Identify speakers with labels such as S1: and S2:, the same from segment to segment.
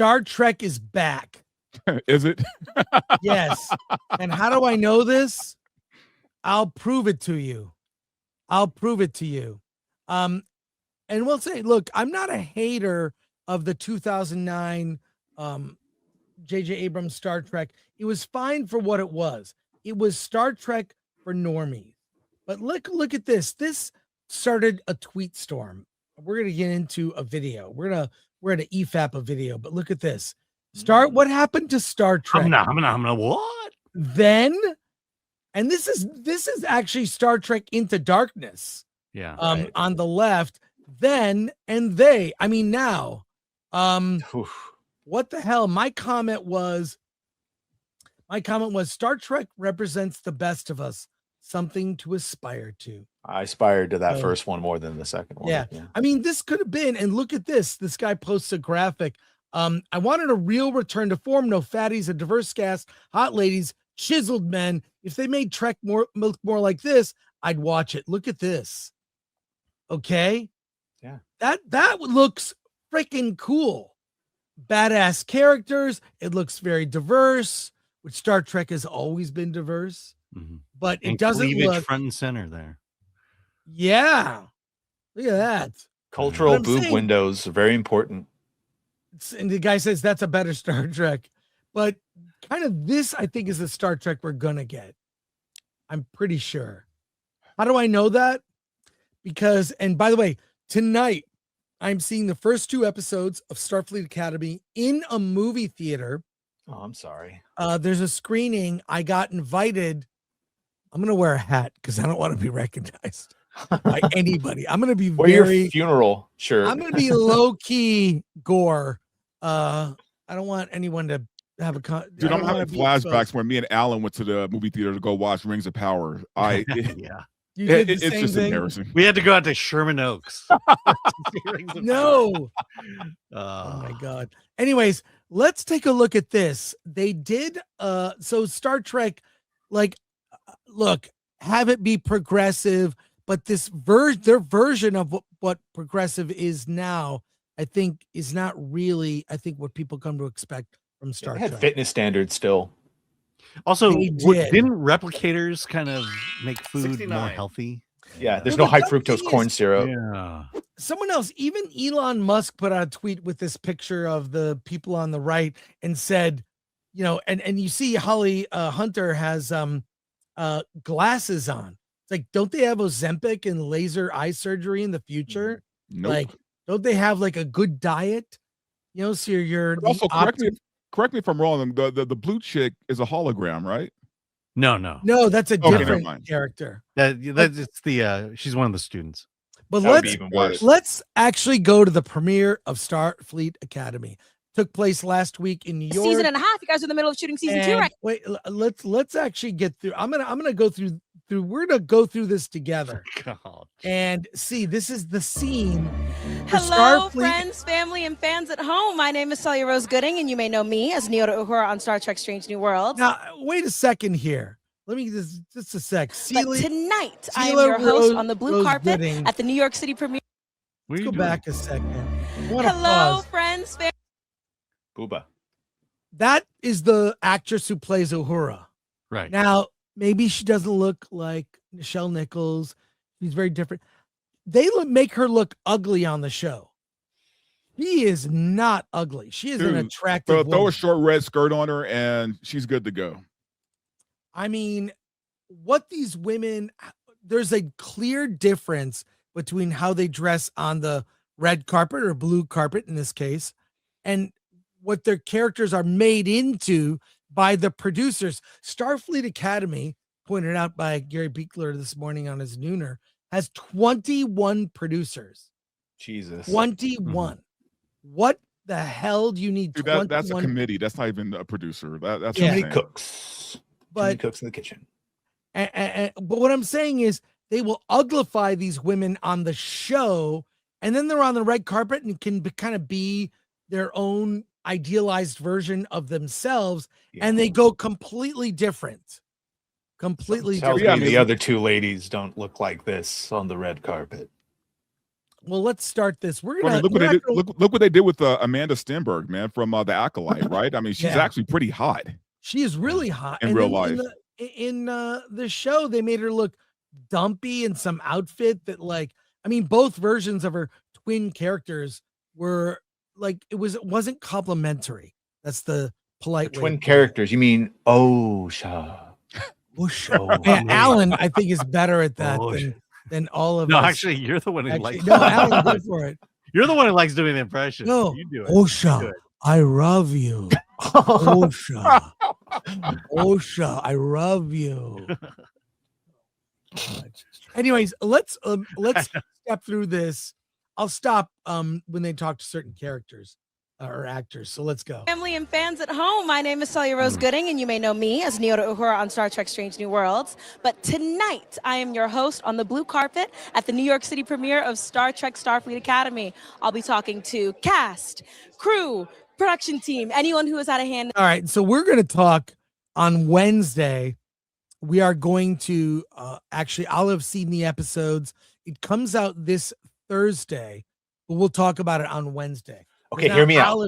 S1: Star Trek is back.
S2: Is it?
S1: Yes. And how do I know this? I'll prove it to you. And we'll say, look, I'm not a hater of the 2009 J.J. Abrams Star Trek. It was fine for what it was. It was Star Trek for normies. But look at this. This started a tweet storm. We're gonna get into a video. We're gonna EFAP a video, but look at this. What happened to Star Trek?
S3: What?
S1: Then, and this is actually Star Trek Into Darkness.
S3: Yeah.
S1: On the left, then and they. I mean now. What the hell? My comment was Star Trek represents the best of us, something to aspire to.
S4: I aspired to that first one more than the second one.
S1: Yeah. I mean, this could have been, and look at this. This guy posts a graphic. I wanted a real return to form, no fatties, a diverse cast, hot ladies, chiseled men. If they made Trek look more like this, I'd watch it. Look at this. Okay.
S4: Yeah.
S1: That looks freaking cool. Badass characters. It looks very diverse, which Star Trek has always been diverse, but it doesn't look
S3: front and center there.
S1: Yeah. Look at that.
S4: Cultural boob windows are very important.
S1: And the guy says that's a better Star Trek, but kind of this, I think, is the Star Trek we're gonna get. I'm pretty sure. How do I know that? Because, and by the way, tonight I'm seeing the first 2 episodes of Starfleet Academy in a movie theater.
S4: Oh, I'm sorry.
S1: There's a screening. I got invited. I'm gonna wear a hat because I don't want to be recognized by anybody. I'm gonna be
S4: your funeral shirt.
S1: I'm gonna be low key gore. I don't want anyone to have a
S2: dude. I'm having flashbacks where me and Alan went to the movie theater to go watch Rings of Power.
S1: You did the
S2: it's
S1: same
S2: just
S1: thing?
S2: embarrassing.
S3: We had to go out to Sherman Oaks.
S1: No. Oh my God. Anyways, let's take a look at this. They did so Star Trek, like, look, have it be progressive, but this their version of what progressive is now, I think, is not really, I think, what people come to expect from Star Trek.
S4: Fitness standards still.
S3: Also, didn't replicators kind of make food
S4: 69.
S3: more healthy?
S4: Yeah, there's no high fructose corn syrup.
S3: Yeah.
S1: Someone else, even Elon Musk, put out a tweet with this picture of the people on the right and said, you know, and you see Holly Hunter has glasses on. It's like, don't they have Ozempic and laser eye surgery in the future?
S2: Nope.
S1: Like, don't they have like a good diet? You know, so you're
S2: also correct me if I'm wrong. The blue chick is a hologram, right?
S3: No,
S1: that's a different character.
S3: It's the she's one of the students.
S1: But let's actually go to the premiere of Starfleet Academy. Took place last week in New York.
S5: Season and a half. You guys are in the middle of shooting season 2, right?
S1: Wait, let's actually get through. I'm gonna go through. We're gonna go through this together.
S3: God.
S1: And see, this is the scene.
S5: Hello, friends, family, and fans at home. My name is Celia Rose Gooding, and you may know me as Nyota Uhura on Star Trek: Strange New Worlds.
S1: Now, wait a second here. Let me just a sec.
S5: But tonight, I am your host on the blue carpet at the New York City premiere.
S1: Let's go back a second.
S5: Hello, friends, family.
S4: Booba.
S1: That is the actress who plays Uhura.
S3: Right.
S1: Now, maybe she doesn't look like Nichelle Nichols. She's very different. They make her look ugly on the show. She is not ugly. She is an attractive
S2: throw a short red skirt on her and she's good to go.
S1: I mean, what these women, there's a clear difference between how they dress on the red carpet or blue carpet in this case, and what their characters are made into by the producers. Starfleet Academy, pointed out by Gary Beekler this morning on his nooner, has 21 producers.
S4: Jesus.
S1: 21. What the hell do you need?
S2: Dude, that's a committee. That's not even a producer. That's
S4: too many cooks.
S1: But
S4: too many cooks in the kitchen.
S1: But what I'm saying is they will uglify these women on the show, and then they're on the red carpet and can kind of be their own idealized version of themselves, and they go completely different. Completely different.
S4: The other two ladies don't look like this on the red carpet.
S1: Well, let's start this. We're
S2: I
S1: gonna
S2: mean, look what they did. Look what they did with Amanda Stenberg, man, from The Acolyte, right? I mean, she's actually pretty hot.
S1: She is really hot
S2: in real life.
S1: In the show, they made her look dumpy in some outfit that, like, I mean, both versions of her twin characters were like it wasn't complimentary. That's the polite way.
S4: Twin characters. You mean Osha?
S1: Yeah, Alan, I think, is better at that than all of us.
S3: No, actually, you're the one who likes.
S1: No, Alan, go for it.
S3: You're the one who likes doing the impression.
S1: No,
S3: you do it.
S1: Osha, I love you. Osha, Osha, I love you. Anyways, let's step through this. I'll stop when they talk to certain characters or actors. So let's go.
S5: Family and fans at home, my name is Celia Rose Gooding, and you may know me as Nyota Uhura on Star Trek Strange New Worlds. But tonight, I am your host on the blue carpet at the New York City premiere of Star Trek Starfleet Academy. I'll be talking to cast, crew, production team, anyone who has had a hand.
S1: All right, so we're going to talk on Wednesday. We are going to actually, I'll have seen the episodes. It comes out this Thursday, but we'll talk about it on Wednesday.
S4: Okay, hear me out.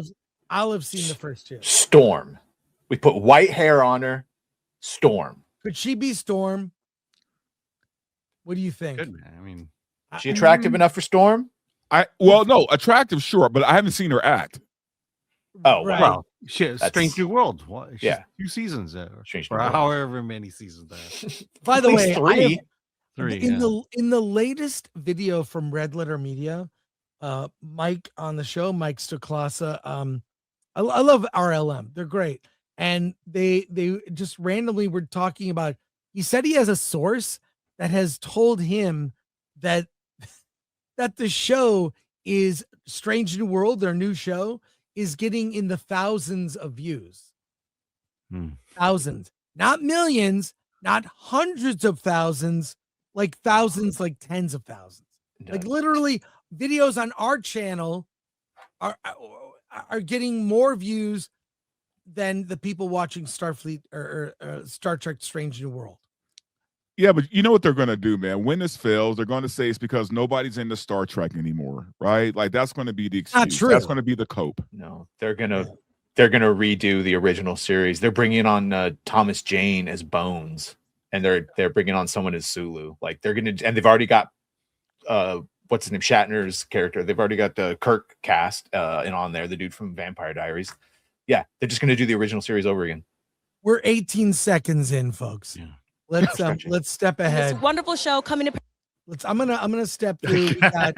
S1: I'll have seen the first two.
S4: Storm. We put white hair on her. Storm.
S1: Could she be Storm? What do you think?
S3: Good, man. I mean,
S4: she attractive enough for Storm?
S2: No, attractive, sure, but I haven't seen her act.
S4: Oh,
S1: right.
S3: Well, Strange New World.
S4: Yeah,
S3: 2 seasons,
S4: or
S3: however many seasons there.
S1: By the way,
S4: three.
S1: In the latest video from Red Letter Media, Mike on the show, Mike Stoklasa, I love RLM. They're great, and they just randomly were talking about. He said he has a source that has told him that the show is Strange New World, their new show, is getting in the thousands of views. Thousands, not millions, not hundreds of thousands, like thousands, like tens of thousands. Like literally videos on our channel are getting more views than the people watching Starfleet or Star Trek Strange New World.
S2: Yeah, but you know what they're going to do, man? When this fails, they're going to say it's because nobody's into Star Trek anymore, right? Like that's going to be the excuse.
S1: Not true.
S2: That's going to be the cope.
S4: No, they're gonna redo the original series. They're bringing on Thomas Jane as Bones, and they're bringing on someone as Sulu. Like they're gonna, and they've already got what's his name, Shatner's character. They've already got the Kirk cast and on there, the dude from Vampire Diaries. Yeah, they're just gonna do the original series over again.
S1: We're 18 seconds in, folks.
S3: Yeah.
S1: Let's step ahead.
S5: This wonderful show coming to.
S1: I'm gonna step through. We got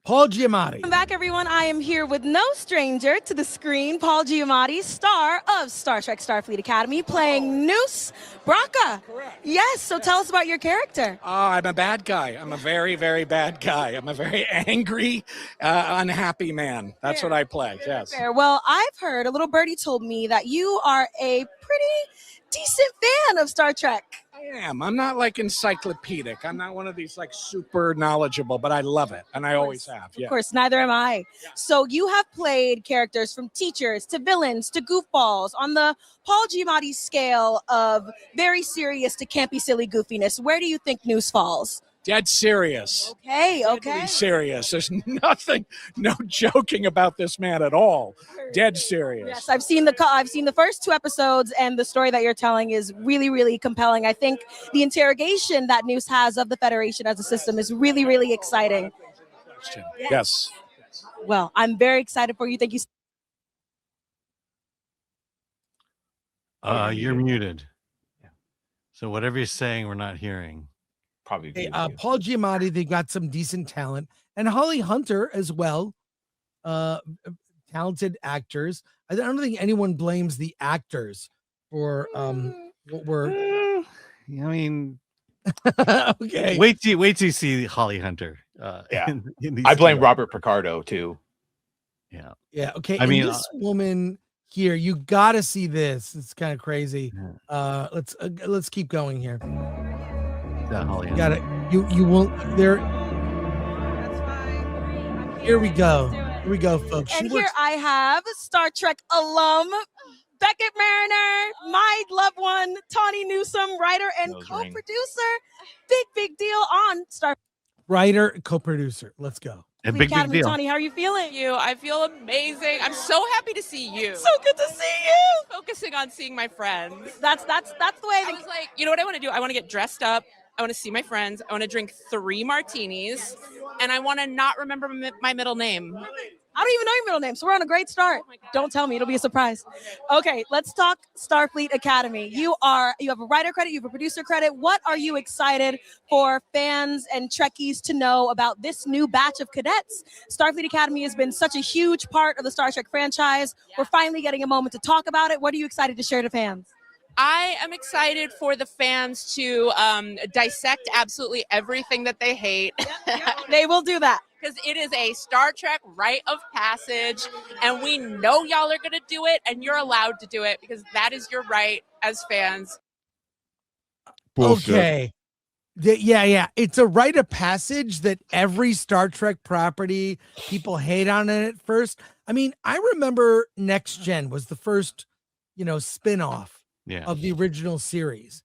S1: Paul Giamatti.
S5: Welcome back, everyone. I am here with no stranger to the screen, Paul Giamatti, star of Star Trek Starfleet Academy, playing Noose Braca.
S6: Correct.
S5: Yes, so tell us about your character.
S6: I'm a bad guy. I'm a very, very bad guy. I'm a very angry, unhappy man. That's what I play, yes.
S5: Fair. Well, I've heard, a little birdie told me that you are a pretty decent fan of Star Trek.
S6: I am. I'm not like encyclopedic. I'm not one of these like super knowledgeable, but I love it. And I always have. Yeah.
S5: Of course, neither am I. Yeah. So you have played characters from teachers to villains to goofballs on the Paul Giamatti scale of very serious to campy, silly goofiness. Where do you think Noose falls?
S6: Dead serious.
S5: Okay.
S6: Deadly serious. There's nothing, no joking about this man at all. Dead serious.
S5: Yes, I've seen the first 2 episodes, and the story that you're telling is really, really compelling. I think the interrogation that Noose has of the Federation as a system is really, really exciting.
S6: Yes.
S5: Well, I'm very excited for you. Thank you.
S3: You're muted. Yeah. So whatever you're saying, we're not hearing.
S4: Probably.
S1: Hey, Paul Giamatti, they got some decent talent, and Holly Hunter as well. Talented actors. I don't think anyone blames the actors for what we're.
S3: I mean,
S1: okay.
S3: Wait till you see Holly Hunter.
S4: Yeah, I blame Robert Picardo too.
S3: Yeah.
S1: Yeah. Okay.
S3: I mean,
S1: this woman here, you got to see this. It's kind of crazy.
S3: Yeah.
S1: Let's keep going here.
S3: Holly
S1: You got it. You won't. There. Here we go. Here we go, folks.
S5: And here I have Star Trek alum Beckett Mariner, my loved one, Tawny Newsome, writer and co-producer. Big deal on Star.
S1: writer, co-producer. Let's go.
S3: And
S5: Fleet
S3: big
S5: Academy,
S3: deal.
S5: Tawny, how are you feeling?
S7: I feel amazing. I'm so happy to see you.
S5: So good to see you.
S7: Focusing on seeing my friends.
S5: That's the way.
S7: I was like, you know what I want to do? I want to get dressed up. I want to see my friends. I want to drink 3 martinis, and I want to not remember my middle name.
S5: I don't even know your middle name, so we're on a great start. Don't tell me; it'll be a surprise. Okay, let's talk Starfleet Academy. You have a writer credit, you have a producer credit. What are you excited for fans and Trekkies to know about this new batch of cadets? Starfleet Academy has been such a huge part of the Star Trek franchise. We're finally getting a moment to talk about it. What are you excited to share to fans?
S7: I am excited for the fans to dissect absolutely everything that they hate.
S5: They will do that.
S7: Because it is a Star Trek rite of passage, and we know y'all are going to do it, and you're allowed to do it because that is your right as fans.
S2: Bullshit.
S1: Okay. Yeah. It's a rite of passage that every Star Trek property people hate on it at first. I mean, I remember Next Gen was the first, spin-off of the original series.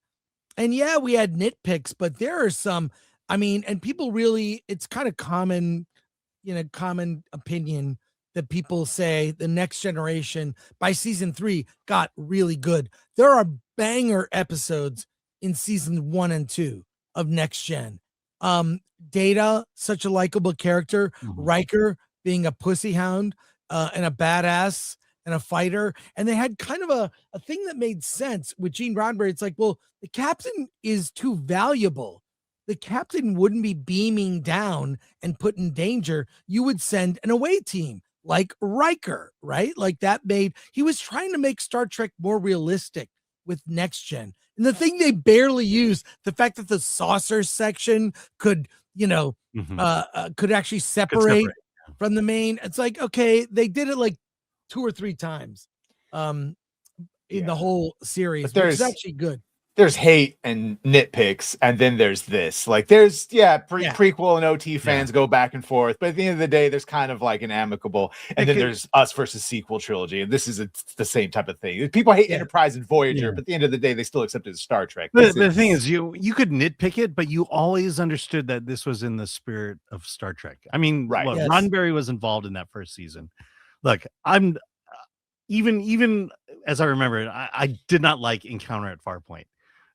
S1: And yeah, we had nitpicks, but there are some, and people really, it's kind of common opinion that people say the Next Generation by season 3 got really good. There are banger episodes in season 1 and 2 of Next Gen. Data, such a likable character. Riker being a pussy hound and a badass and a fighter. And they had kind of a thing that made sense with Gene Roddenberry. It's like, well, the captain is too valuable. The captain wouldn't be beaming down and put in danger. You would send an away team like Riker, right? Like he was trying to make Star Trek more realistic with Next Gen. And the thing they barely used, the fact that the saucer section could, could actually separate from the main. It's like, okay, they did it like 2 or 3 times in the whole series, which is actually good.
S4: There's hate and nitpicks, and then there's this. Like, there's prequel and OT fans go back and forth, but at the end of the day, there's kind of like an amicable. And then there's us versus sequel trilogy, and this is the same type of thing. People hate Enterprise and Voyager, but at the end of the day, they still accept it as Star Trek.
S3: The thing is, you could nitpick it, but you always understood that this was in the spirit of Star Trek. I mean,
S4: right?
S3: Look, Roddenberry was involved in that first season. Look, I'm even as I remember it, I did not like Encounter at Farpoint.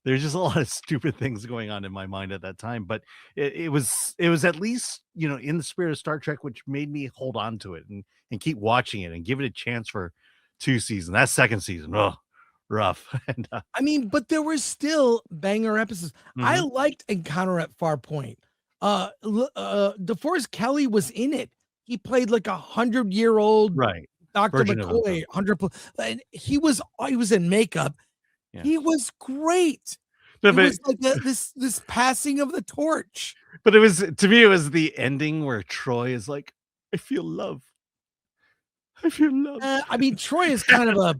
S3: There's just a lot of stupid things going on in my mind at that time, but it was at least, in the spirit of Star Trek, which made me hold on to it and keep watching it and give it a chance for 2 seasons. That second season, rough. And,
S1: but there were still banger episodes. I liked Encounter at Farpoint. DeForest Kelley was in it. He played like 100-year-old Dr. McCoy, 100. And he was in makeup. Yeah. He was great. It was like this passing of the torch.
S3: But it was, to me, it was the ending where Troy is like, I feel love.
S1: Troy is kind of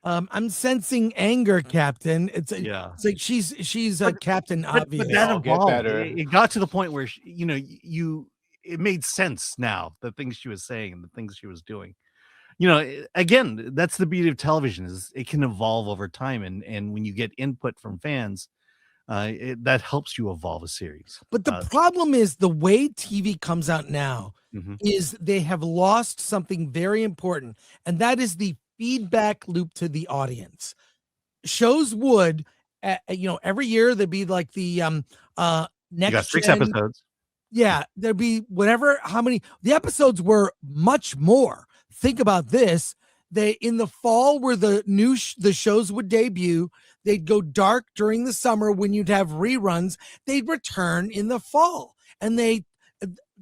S1: I'm sensing anger, Captain. It's like she's a captain, obvious.
S3: But that evolved. It got to the point where it made sense now, the things she was saying and the things she was doing. Again, that's the beauty of television, is it can evolve over time, and when you get input from fans, that helps you evolve a series.
S1: But the problem is the way TV comes out now is they have lost something very important, and that is the feedback loop to the audience. Shows would, every year there'd be like the next.
S3: You got 6 episodes.
S1: Yeah, there'd be how many. The episodes were much more. Think about this. They in the fall where the shows would debut, they'd go dark during the summer when you'd have reruns. They'd return in the fall, and they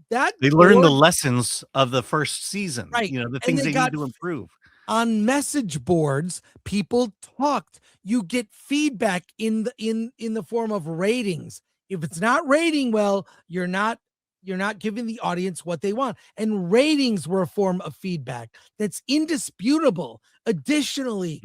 S3: learned the lessons of the first season.
S1: Right,
S3: the things they need to improve.
S1: On message boards, people talked. You get feedback in the form of ratings. If it's not rating well, you're not giving the audience what they want. And ratings were a form of feedback that's indisputable. Additionally,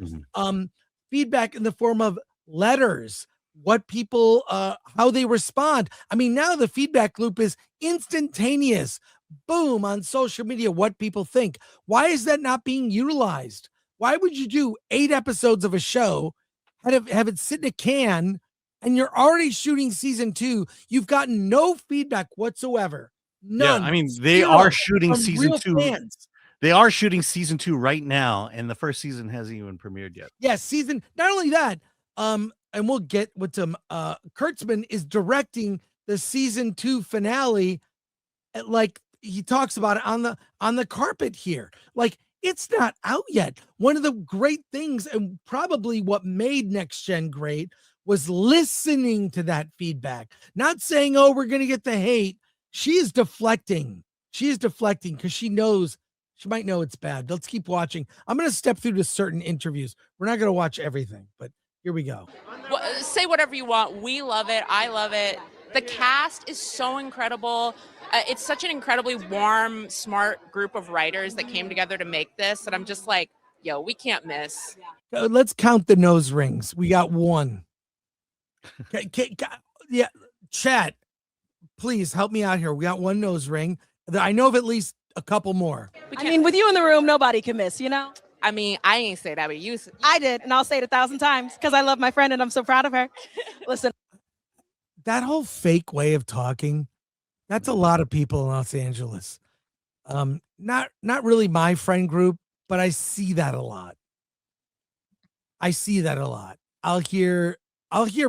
S1: feedback in the form of letters, what people, how they respond. Now the feedback loop is instantaneous. Boom, on social media, what people think. Why is that not being utilized? Why would you do 8 episodes of a show, have it sit in a can, and you're already shooting season 2. You've gotten no feedback whatsoever. None.
S3: Yeah, I mean, they
S1: Zero
S3: are shooting
S1: from
S3: season
S1: real
S3: 2.
S1: fans.
S3: They are shooting season 2 right now, and the first season hasn't even premiered yet.
S1: Yes, season. Not only that, and we'll get with some. Kurtzman is directing the season 2 finale. Like he talks about it on the carpet here. Like it's not out yet. One of the great things, and probably what made Next Gen great, was listening to that feedback. Not saying, "Oh, we're gonna get the hate." She is deflecting. She is deflecting because she knows. She might know it's bad. Let's keep watching. I'm going to step through to certain interviews. We're not going to watch everything, but here we go.
S7: Well, say whatever you want. We love it. I love it. The cast is so incredible. It's such an incredibly warm, smart group of writers that came together to make this. And I'm just like, yo, we can't miss.
S1: Let's count the nose rings. We got one. Yeah, chat, please help me out here. We got one nose ring. I know of at least a couple more.
S5: I mean, with you in the room, nobody can miss, you know?
S7: I mean, I ain't say that, but you.
S5: I did, and I'll say it 1,000 times because I love my friend and I'm so proud of her. Listen.
S1: That whole fake way of talking, that's a lot of people in Los Angeles. Not really my friend group, but I see that a lot. I'll hear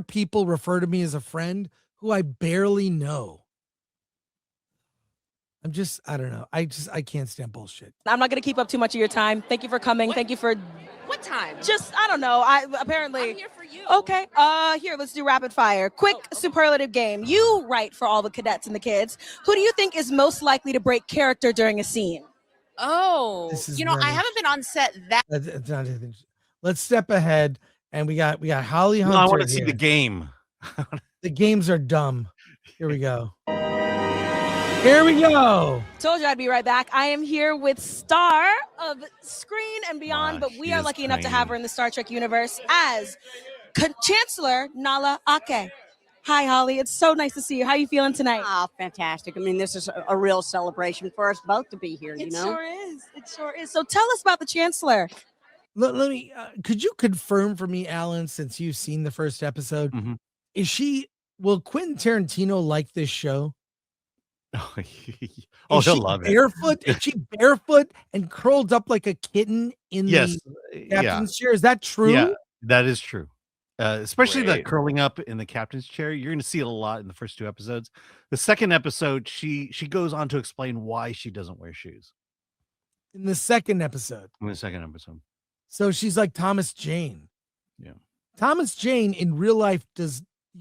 S1: people refer to me as a friend who I barely know. I don't know. I can't stand bullshit.
S5: I'm not going to keep up too much of your time. Thank you for coming. Thank you for
S7: What time?
S5: just, I don't know. Apparently.
S7: I'm here for you.
S5: Okay. Here, let's do rapid fire. Quick superlative game. You write for all the cadets and the kids. Who do you think is most likely to break character during a scene?
S7: Oh,
S1: This is
S7: you know, I
S1: very-
S7: haven't been on set that.
S1: That's not anything. Let's step ahead, and we got Holly
S3: No,
S1: Hunter.
S3: I want to see
S1: here.
S3: the game.
S1: The games are dumb. Here we go. Here we go.
S5: Told you I'd be right back. I am here with star of Screen and Beyond,
S3: Wow,
S5: but we
S3: she
S5: are
S3: is
S5: lucky enough to
S3: tiny.
S5: have her in the Star Trek universe as Chancellor Nala Ake. Hi, Holly. It's so nice to see you. How are you feeling tonight?
S8: Oh, fantastic. I mean, this is a real celebration for us both to be here, you
S5: It
S8: know?
S5: sure is. It sure is. So tell us about the Chancellor.
S1: Let me. Could you confirm for me, Alan, since you've seen the first episode,
S3: Mhm.
S1: Will Quentin Tarantino like this show?
S3: Oh,
S1: Is
S3: he'll
S1: she
S3: love it.
S1: barefoot? Is she barefoot and curled up like a kitten in
S3: Yes.
S1: the
S3: Yeah.
S1: captain's chair? Is that true?
S3: Yeah, that is true. Especially the
S4: Great.
S3: curling up in the captain's chair. You're going to see it a lot in the first 2 episodes. The second episode, she goes on to explain why she doesn't wear shoes
S1: In the second episode.
S3: in the second episode.
S1: So she's like Thomas Jane.
S3: Yeah.
S1: Thomas Jane in real life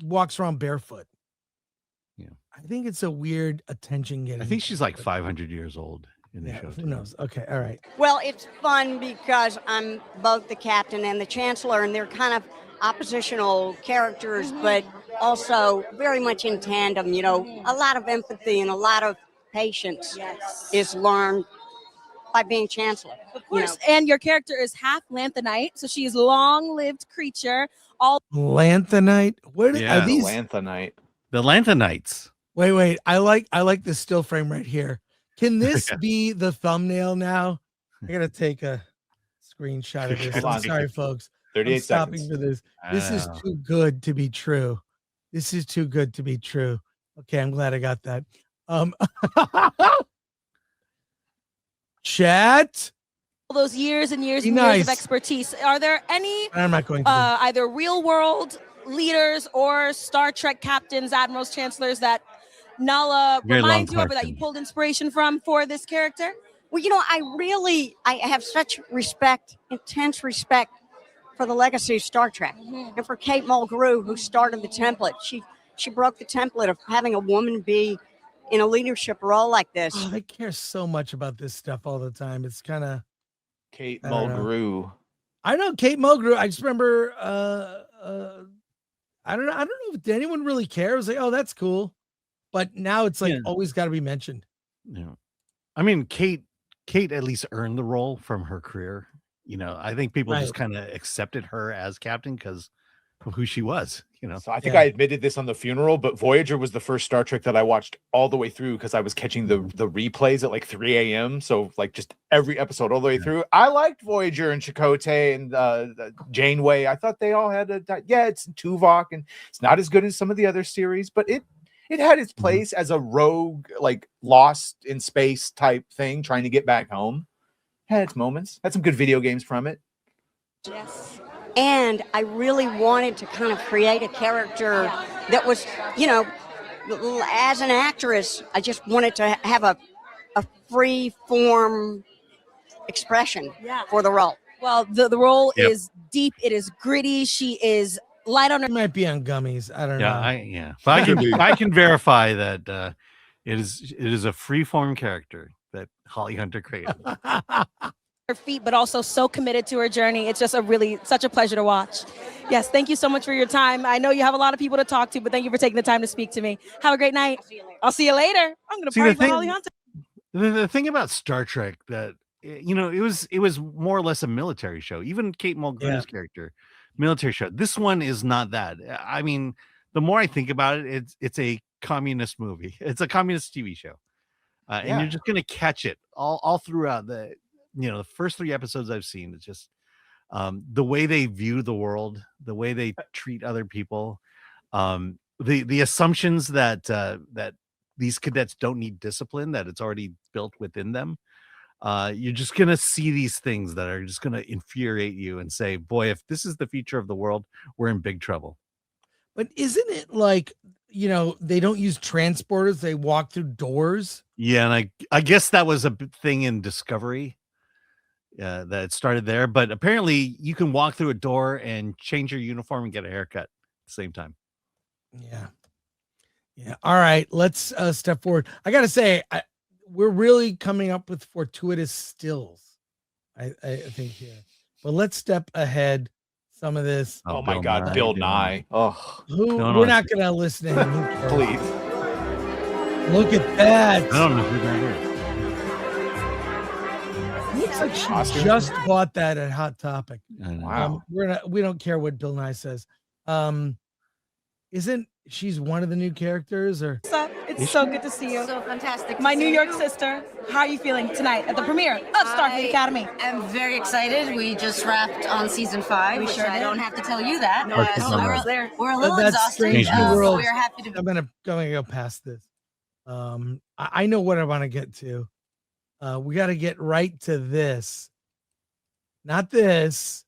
S1: walks around barefoot.
S3: Yeah.
S1: I think it's a weird attention getting.
S3: I think she's like 500 years old in the
S1: Yeah,
S3: show.
S1: who
S3: too.
S1: knows? Okay, all right.
S8: Well, it's fun because I'm both the captain and the chancellor, and they're kind of oppositional characters, but also very much in tandem. You know, a lot of empathy and a lot of patience is learned by being chancellor.
S5: Of course. And your character is half Lanthanite, so she is long-lived creature. All
S1: Lanthanite. What
S3: Yeah.
S1: are these?
S4: Lanthonite.
S3: The Lanthanites.
S1: Wait. I like the still frame right here. Can this be the thumbnail now? I gotta take a screenshot of this.
S4: Hold
S1: I'm
S4: on.
S1: sorry, folks.
S4: 38
S1: I'm stopping
S4: seconds.
S1: for this. This is too good to be true. This is too good to be true. Okay, I'm glad I got that. Chat.
S5: those years and years
S1: Be
S5: and years
S1: nice.
S5: of expertise. Are there any
S1: I'm not going to.
S5: either real world leaders or Star Trek captains, admirals, chancellors that Nala
S3: Very long
S5: reminds you of or that you
S3: question.
S5: pulled inspiration from for this character?
S8: Well, you know, I have such respect, intense respect for the legacy of Star Trek and for Kate Mulgrew, who started the template. She broke the template of having a woman be in a leadership role like this.
S1: Oh, they care so much about this stuff all the time. It's kind of.
S4: Kate
S1: I don't know.
S4: Mulgrew.
S1: I know Kate Mulgrew. I just remember. I don't know. Did anyone really care? It was like, oh, that's cool. But now it's like
S3: Yeah.
S1: always got to be mentioned.
S3: Yeah. I mean, Kate at least earned the role from her career. You know, I think people just
S1: Right.
S3: kind of accepted her as captain because who she was. You know,
S4: So I think I admitted this on the funeral, but Voyager was the first Star Trek that I watched all the way through because I was catching the replays at like 3 a.m. So like just every episode all the way through. I liked Voyager and Chakotay and Janeway. I thought they all had it's Tuvok, and it's not as good as some of the other series, but it had its place as a rogue, like lost in space type thing, trying to get back home. Had its moments. Had some good video games from it.
S8: Yes. And I really wanted to kind of create a character that was, you know, as an actress, I just wanted to have a free form expression for the role.
S5: Well, the role is deep. It is gritty. She is light on her.
S1: She might be on gummies. I don't know.
S3: But I can verify that it is a freeform character that Holly Hunter created.
S5: Her feet, but also so committed to her journey. It's just such a pleasure to watch. Yes, thank you so much for your time. I know you have a lot of people to talk to, but thank you for taking the time to speak to me. Have a great night. I'll see you later. I'm going to party with Holly Hunter.
S3: The thing about Star Trek that, you know, it was more or less a military show. Even Kate Mulgrew's character, military show. This one is not that. I mean, the more I think about it, it's a communist movie. It's a communist TV show, and you're just going to catch it all throughout the first 3 episodes I've seen. It's just the way they view the world, the way they treat other people, the assumptions that these cadets don't need discipline, that it's already built within them. You're just gonna see these things that are just gonna infuriate you and say, boy, if this is the future of the world, we're in big trouble.
S1: But isn't it like, you know, they don't use transporters, they walk through doors?
S3: Yeah, and I guess that was a thing in Discovery. That it started there, but apparently you can walk through a door and change your uniform and get a haircut at the same time.
S1: Yeah. All right, let's step forward. I gotta say, we're really coming up with fortuitous stills, I think here. But let's step ahead some of this.
S4: Oh my God, Bill Nye. Oh,
S1: we're not gonna listen to him.
S4: Please.
S1: Look at that.
S3: I don't know who that is.
S1: Looks like she just bought that at Hot Topic.
S4: Wow.
S1: We don't care what Bill Nye says. Isn't she's one of the new characters? Or
S5: What's up? It's so good to see you.
S9: So fantastic.
S5: My New York sister. How are you feeling tonight at the premiere of Starfleet Academy?
S9: I'm very excited. We just wrapped on season 5, which I don't have to tell you that. We're a little exhausted.
S1: Strange New World.
S9: We're happy to be.
S1: I'm gonna go past this. I know what I want to get to. We got to get right to this. Not this.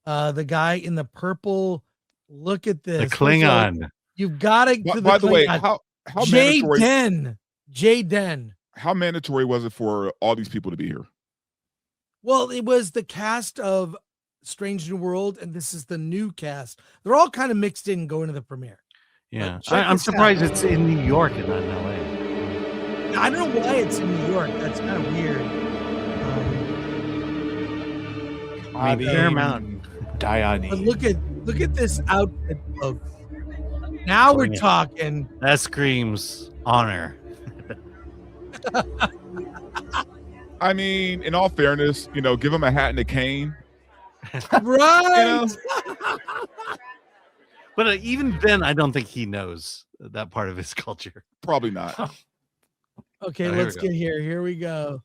S1: The guy in the purple. Look at this.
S3: The Klingon.
S1: You've got to.
S2: By the way, how mandatory?
S1: Jaden.
S2: How mandatory was it for all these people to be here?
S1: Well, it was the cast of Strange New World, and this is the new cast. They're all kind of mixed in going to the premiere.
S3: Yeah, I'm surprised it's in New York and not in LA.
S1: I don't know why it's in New York. That's kind of weird.
S3: I mean, Paramount.
S4: Diane.
S1: But look at this outfit, folks. Now we're talking.
S3: That screams honor.
S2: I mean, in all fairness, you know, give him a hat and a cane.
S1: Right.
S3: But even then, I don't think he knows that part of his culture.
S2: Probably not.
S1: Okay, let's get here. Here we go.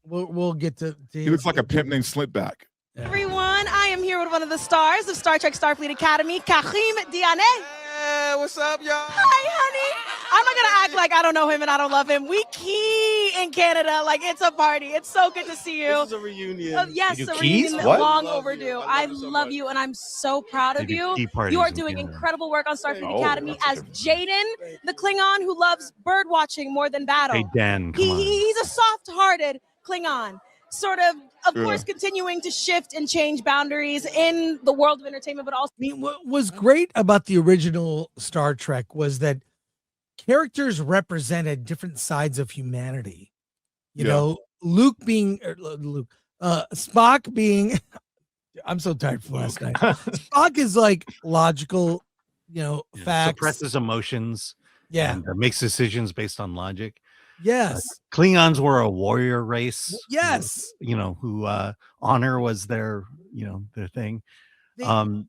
S1: We'll get to
S2: he looks like a pimp named Slipback.
S5: Everyone, I am here with one of the stars of Star Trek Starfleet Academy, Karim Diane.
S10: Hey, what's up, y'all?
S5: Hi, honey. I'm not going to act like I don't know him and I don't love him. We key in Canada. Like, it's a party. It's so good to see you.
S10: This is a reunion.
S5: Yes,
S4: You do
S5: a
S4: keys?
S5: reunion
S4: What?
S5: long
S10: I love
S5: overdue.
S10: you.
S5: I
S10: So
S5: love
S10: much.
S5: you, and I'm so proud of
S3: They do
S5: you.
S3: key parties
S5: You are
S3: in
S5: doing
S3: Canada.
S5: incredible work on Starfleet
S4: Oh,
S5: Academy
S4: that's
S5: as Jaden, the Klingon who loves bird watching more than battle.
S3: Hey, Dan, come on.
S5: He's a soft-hearted Klingon, sort of course, continuing to shift and change boundaries in the world of entertainment, but also.
S1: I mean, what was great about the original Star Trek was that characters represented different sides of humanity. You know, Spock being. I'm so tired from last night. Spock is like logical, facts.
S3: Suppresses emotions.
S1: Yeah.
S3: And makes decisions based on logic.
S1: Yes.
S3: Klingons were a warrior race.
S1: Yes.
S3: Who honor was their their thing.
S1: They-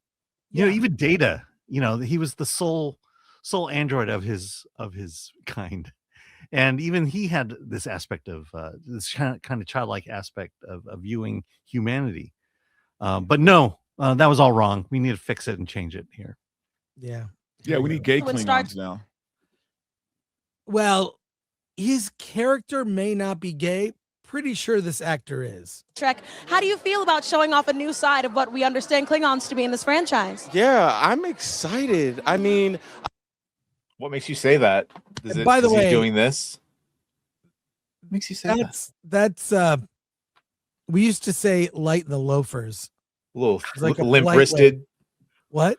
S3: Even Data, he was the sole android of his kind. And even he had this aspect of this kind of childlike aspect of viewing humanity. But no, that was all wrong. We need to fix it and change it here.
S1: Yeah.
S2: Yeah, we need gay
S5: When
S2: Klingons now.
S1: Well, his character may not be gay. Pretty sure this actor is.
S5: Trek, how do you feel about showing off a new side of what we understand Klingons to be in this franchise?
S10: Yeah, I'm excited. I mean,
S4: What makes you say that?
S1: By the way,
S4: he's doing this? What makes you say that?
S1: That's we used to say light the loafers.
S4: A little
S1: like a
S4: limp
S1: polite
S4: wristed.
S1: What?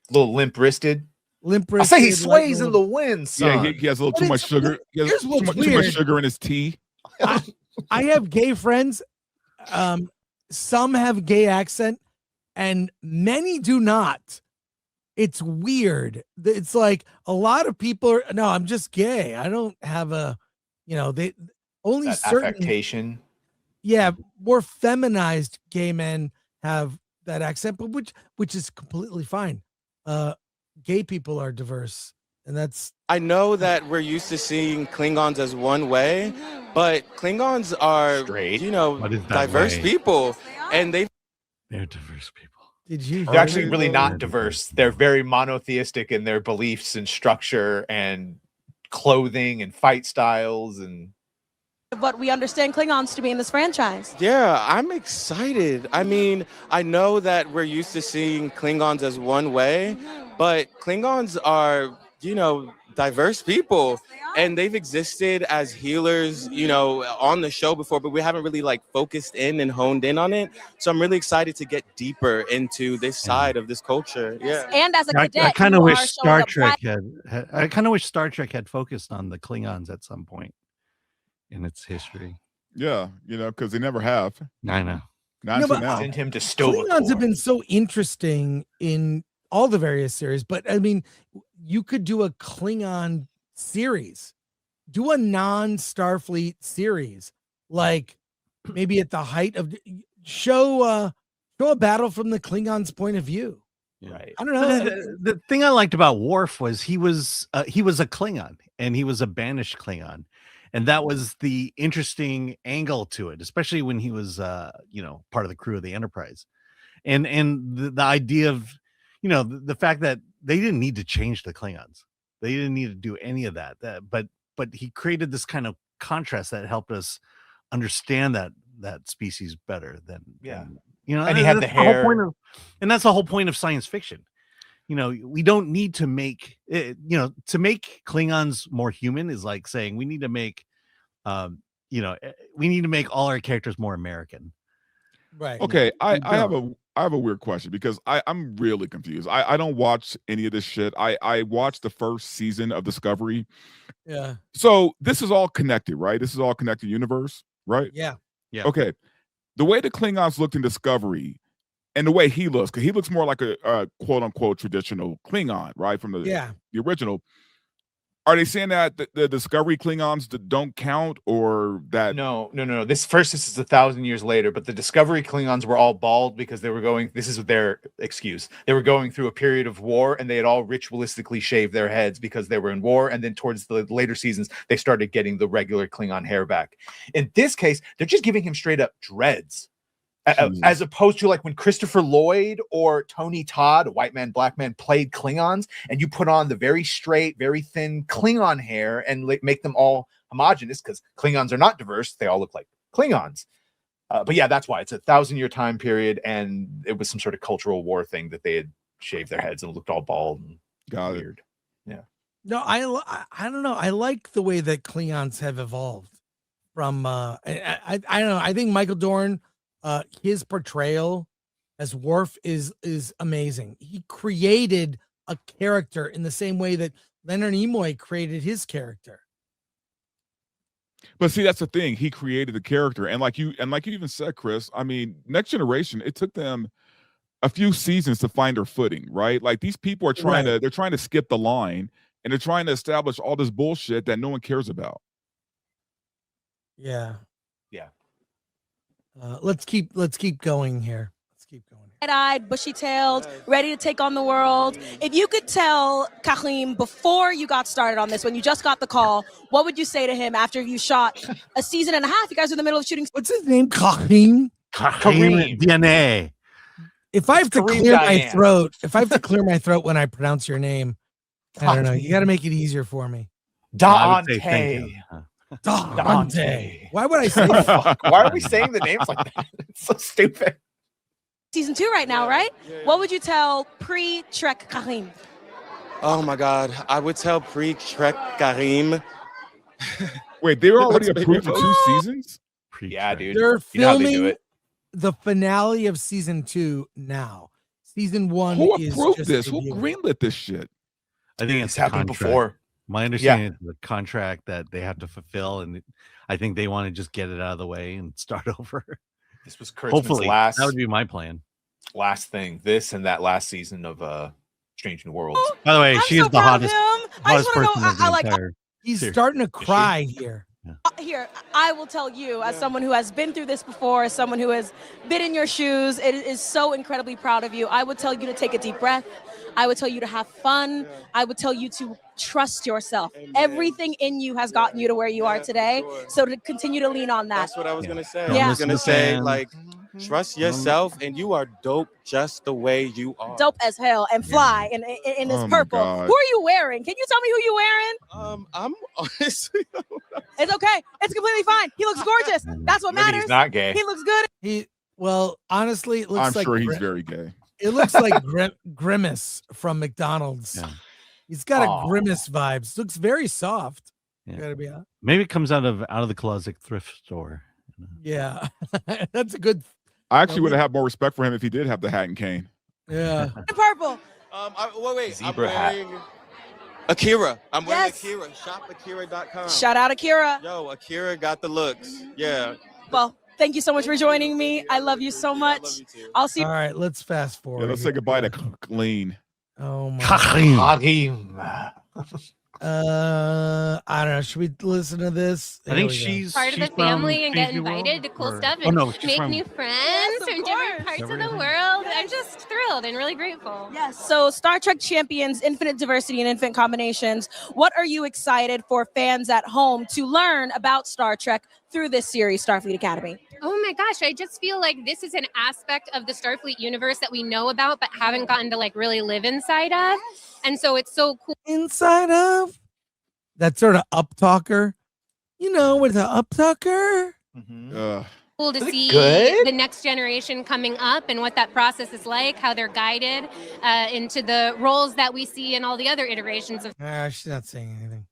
S4: A little limp wristed.
S1: Limp
S4: I
S1: wristed.
S4: say he sways in the wind, son.
S2: Yeah, he has a little too much sugar. He has
S1: here's
S2: too
S1: what's
S2: much
S1: weird.
S2: sugar in his tea.
S1: I have gay friends. Some have gay accent, and many do not. It's weird. It's like a lot of people are. No, I'm just gay. I don't have a. They only
S4: That
S1: certain.
S4: affectation.
S1: Yeah, more feminized gay men have that accent, but which is completely fine. Gay people are diverse, and that's.
S10: I know that we're used to seeing Klingons as one way, but Klingons are,
S4: Straight.
S3: What is that
S10: diverse
S3: way?
S10: people, and they're
S3: diverse people.
S1: Did you?
S4: They're actually really not diverse. They're very monotheistic in their beliefs and structure and clothing and fight styles and
S5: What we understand Klingons to be in this franchise.
S10: Yeah, I'm excited. I mean, I know that we're used to seeing Klingons as one way, but Klingons are, diverse people, and they've existed as healers, on the show before, but we haven't really focused in and honed in on it. So I'm really excited to get deeper into this side of this culture. Yeah.
S5: And as a cadet,
S3: I kind of
S5: you
S3: wish
S5: are showing
S3: Star
S5: up
S3: Trek had. I kind of wish Star Trek had focused on the Klingons at some point in its history.
S2: Yeah, because they never have.
S3: I know.
S2: Not
S1: No,
S2: until
S1: but
S2: now.
S4: send him to
S1: Klingons have
S4: Stovacor.
S1: been so interesting in all the various series, but I mean, you could do a Klingon series, do a non-Starfleet series, like maybe at the height of show a battle from the Klingons' point of view.
S4: Right.
S1: I don't know.
S3: The thing I liked about Worf was he was a Klingon, and he was a banished Klingon. And that was the interesting angle to it, especially when he was, part of the crew of the Enterprise. And the idea of, the fact that they didn't need to change the Klingons. They didn't need to do any of that. But he created this kind of contrast that helped us understand that species better than.
S4: And
S3: And
S4: he had the
S3: that's whole point
S4: hair.
S3: and that's the whole point of science fiction. We don't need to make to make Klingons more human is like saying we need to make we need to make all our characters more American.
S1: Right.
S2: Okay, I have a weird question because I'm really confused. I don't watch any of this shit. I watched the first season of Discovery.
S1: Yeah.
S2: So this is all connected, right? This is all connected universe, right?
S1: Yeah.
S3: Yeah.
S2: Okay. The way the Klingons looked in Discovery and the way he looks, because he looks more like a quote unquote traditional Klingon, right? From the original. Are they saying that the Discovery Klingons don't count, or that?
S4: No. This is 1,000 years later, but the Discovery Klingons were all bald because they were going. This is their excuse. They were going through a period of war, and they had all ritualistically shaved their heads because they were in war. And then towards the later seasons, they started getting the regular Klingon hair back. In this case, they're just giving him straight up dreads. As opposed to like when Christopher Lloyd or Tony Todd, a white man, black man, played Klingons, and you put on the very straight, very thin Klingon hair and make them all homogenous, because Klingons are not diverse. They all look like Klingons. But yeah, that's why it's a 1,000-year time period, and it was some sort of cultural war thing that they had shaved their heads and looked all bald and weird. Yeah.
S1: No, I don't know. I like the way that Klingons have evolved from I don't know. I think Michael Dorn, his portrayal as Worf is amazing. He created a character in the same way that Leonard Nimoy created his character.
S2: But see, that's the thing. He created the character, and like you even said, Chris. I mean, Next Generation. It took them a few seasons to find their footing, right? Like these people are they're trying to skip the line, and they're trying to establish all this bullshit that no one cares about.
S1: Yeah.
S4: Yeah.
S1: Let's keep going here. Let's keep going.
S5: Red-eyed, bushy-tailed, ready to take on the world. If you could tell Karim before you got started on this, when you just got the call, what would you say to him after you shot a season and a half? You guys are in the middle of shooting.
S1: What's his name? Karim.
S3: DNA.
S1: If I have to clear my throat, when I pronounce your name, I don't know. You got to make it easier for me.
S4: Dante.
S1: Dante. Why would I say that?
S4: Why are we saying the names like that? It's so stupid.
S5: Season 2 right now, right? What would you tell pre-Trek Karim?
S10: Oh my God, I would tell pre-Trek Karim.
S2: Wait, they were already approved for 2 seasons?
S4: Yeah, dude.
S1: They're
S4: You know how they do
S1: filming
S4: it.
S1: the finale of season 2 now. Season 1
S2: Who
S1: is
S2: approved
S1: just
S2: this? Who
S1: debuting.
S2: greenlit this shit?
S3: I think
S4: It's happened
S3: contract.
S4: before.
S3: My understanding is the contract that they have to fulfill, and I think they want to just get it out of the way and start over.
S4: This was Kurtzman's
S3: Hopefully,
S4: last.
S3: that would be my plan.
S4: Last thing. This and that last season of Strange New Worlds.
S3: By the way,
S5: I'm
S3: she
S5: so
S3: is the
S5: proud of
S3: hottest,
S5: him. I just
S3: person
S5: want to know.
S3: of the
S5: I like.
S3: entire
S1: He's
S3: series.
S1: starting to cry here.
S5: Here, I will tell you, as someone who has been through this before, as someone who has been in your shoes, it is so incredibly proud of you. I would tell you to take a deep breath. I would tell you to have fun. I would tell you to trust yourself. Everything in you has gotten you to where you are today. So to continue to lean on that.
S10: That's what I was gonna say.
S5: Yeah.
S10: I was gonna say, like, trust yourself, and you are dope just the way you are.
S5: Dope as hell and fly in this
S2: Oh my
S5: purple.
S2: God.
S5: Who are you wearing? Can you tell me who you're wearing?
S10: I'm honestly.
S5: It's okay. It's completely fine. He looks gorgeous. That's what
S4: Maybe
S5: matters.
S4: he's not gay.
S5: He looks good.
S1: Well, honestly, it looks
S2: I'm
S1: like
S2: sure he's very gay.
S1: it looks like Grimace from McDonald's.
S3: Yeah.
S1: He's got a Grimace vibes. Looks very soft.
S3: Yeah.
S1: Gotta be honest.
S3: Maybe it comes out of the closet thrift store.
S1: Yeah, that's a good.
S2: I actually would have had more respect for him if he did have the hat and cane.
S1: Yeah.
S5: Purple.
S10: Wait.
S4: Zebra
S10: I'm
S4: hat.
S10: wearing Akira. I'm wearing
S5: Yes.
S10: Akira. ShopAkira.com.
S5: Shout out Akira.
S10: Yo, Akira got the looks. Yeah.
S5: Well, thank you so much for joining me. I love you so much.
S10: I love you too.
S5: I'll see you.
S1: All right, let's fast forward.
S2: Yeah, let's say
S1: here.
S2: goodbye to Clean.
S1: Oh my.
S3: Karim.
S1: I don't know. Should we listen to this?
S3: I think
S1: Here we go.
S3: she's
S11: part of the
S3: from
S11: family and get
S3: Strange New World,
S11: invited to cool
S3: or-
S11: stuff
S3: Oh,
S11: and
S3: no, she's
S11: make
S3: from-
S11: new friends
S5: Yes, of
S11: from different
S5: course.
S11: parts of the world. I'm just thrilled and really grateful.
S5: Yes. So Star Trek Champions, infinite diversity and infinite combinations. What are you excited for fans at home to learn about Star Trek through this series, Starfleet Academy?
S11: Oh my gosh, I just feel like this is an aspect of the Starfleet universe that we know about but haven't gotten to like really live inside of. And so it's so cool.
S1: Inside of that sort of up talker, with the up talker.
S11: Cool to
S4: Is it
S11: see
S4: good?
S11: the next generation coming up and what that process is like, how they're guided into the roles that we see in all the other iterations of.
S1: She's not saying anything.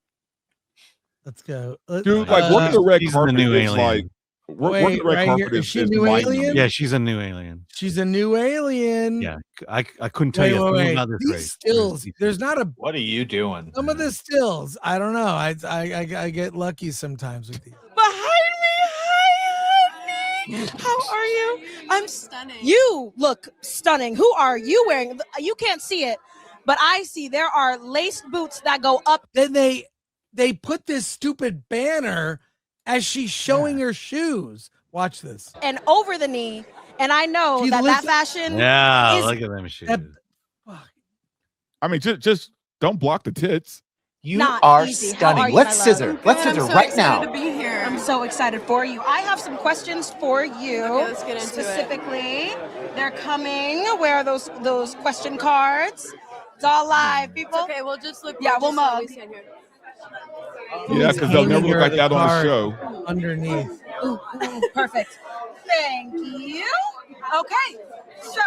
S1: Let's go.
S2: Dude, like working the red
S3: she's the
S2: carpet
S3: new
S2: is
S3: alien.
S2: like working the red
S1: right
S2: carpet
S1: here.
S2: is
S1: Is she a
S2: is
S1: new
S2: mind-numbing.
S1: alien?
S3: Yeah, she's a new alien.
S1: She's a new alien.
S3: Yeah, I couldn't tell you a thing about this
S1: These
S3: race.
S1: stills. There's not a.
S4: What are you doing?
S1: Some of the stills. I don't know. I get lucky sometimes with these.
S5: Behind me, hi, honey. How are you? I'm stunning. You look stunning. Who are you wearing? You can't see it, but I see there are laced boots that go up.
S1: Then they put this stupid banner as she's showing her shoes. Watch this.
S5: And over the knee. And I know
S1: She
S5: that
S1: lifts-
S5: fashion.
S3: Yeah,
S5: is-
S3: look at them shoes.
S2: I mean, just don't block the tits.
S4: You
S5: Not
S4: are
S5: easy. How
S4: stunning.
S5: are you,
S4: Let's
S5: my love?
S4: scissor. Let's
S5: I'm
S4: scissor
S5: so
S4: right
S5: excited
S4: now.
S5: to be here. I'm so excited for you. I have some questions for you.
S12: Okay, let's get into
S5: specifically. They're coming. Where are those question cards? It's all live, people.
S12: Okay, we'll just look.
S5: Yeah, we'll
S12: just while we
S5: mug.
S12: stand here.
S2: Yeah, because they'll never look like that on the show.
S1: Underneath.
S5: Ooh, perfect. Thank you. Okay, so,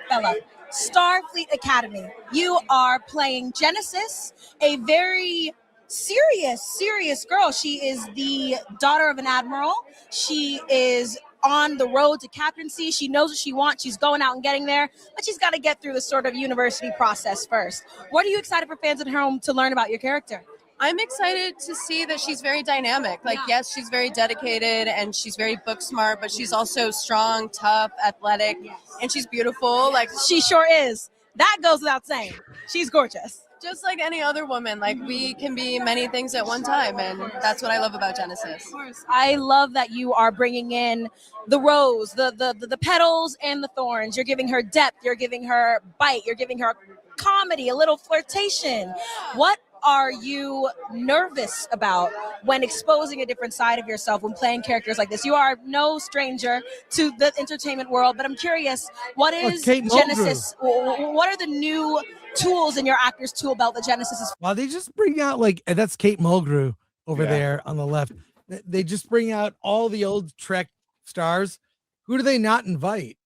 S5: Bella, Starfleet Academy. You are playing Genesis, a very serious girl. She is the daughter of an admiral. She is on the road to captaincy. She knows what she wants. She's going out and getting there, but she's got to get through the sort of university process first. What are you excited for fans at home to learn about your character?
S12: I'm excited to see that she's very dynamic. Like, yes, she's very dedicated and she's very book smart, but she's also strong, tough, athletic, and she's beautiful. Like,
S5: She sure is. That goes without saying. She's gorgeous.
S12: just like any other woman, like we can be many things at one time, and that's what I love about Genesis.
S5: Of course. I love that you are bringing in the rose, the petals and the thorns. You're giving her depth, you're giving her bite, you're giving her comedy, a little flirtation. What are you nervous about when exposing a different side of yourself when playing characters like this? You are no stranger to the entertainment world, but I'm curious, what is Genesis? What are the new tools in your actor's tool belt that Genesis is?
S1: Well, they just bring out that's Kate Mulgrew over there on the left. They just bring out all the old Trek stars. Who do they not invite?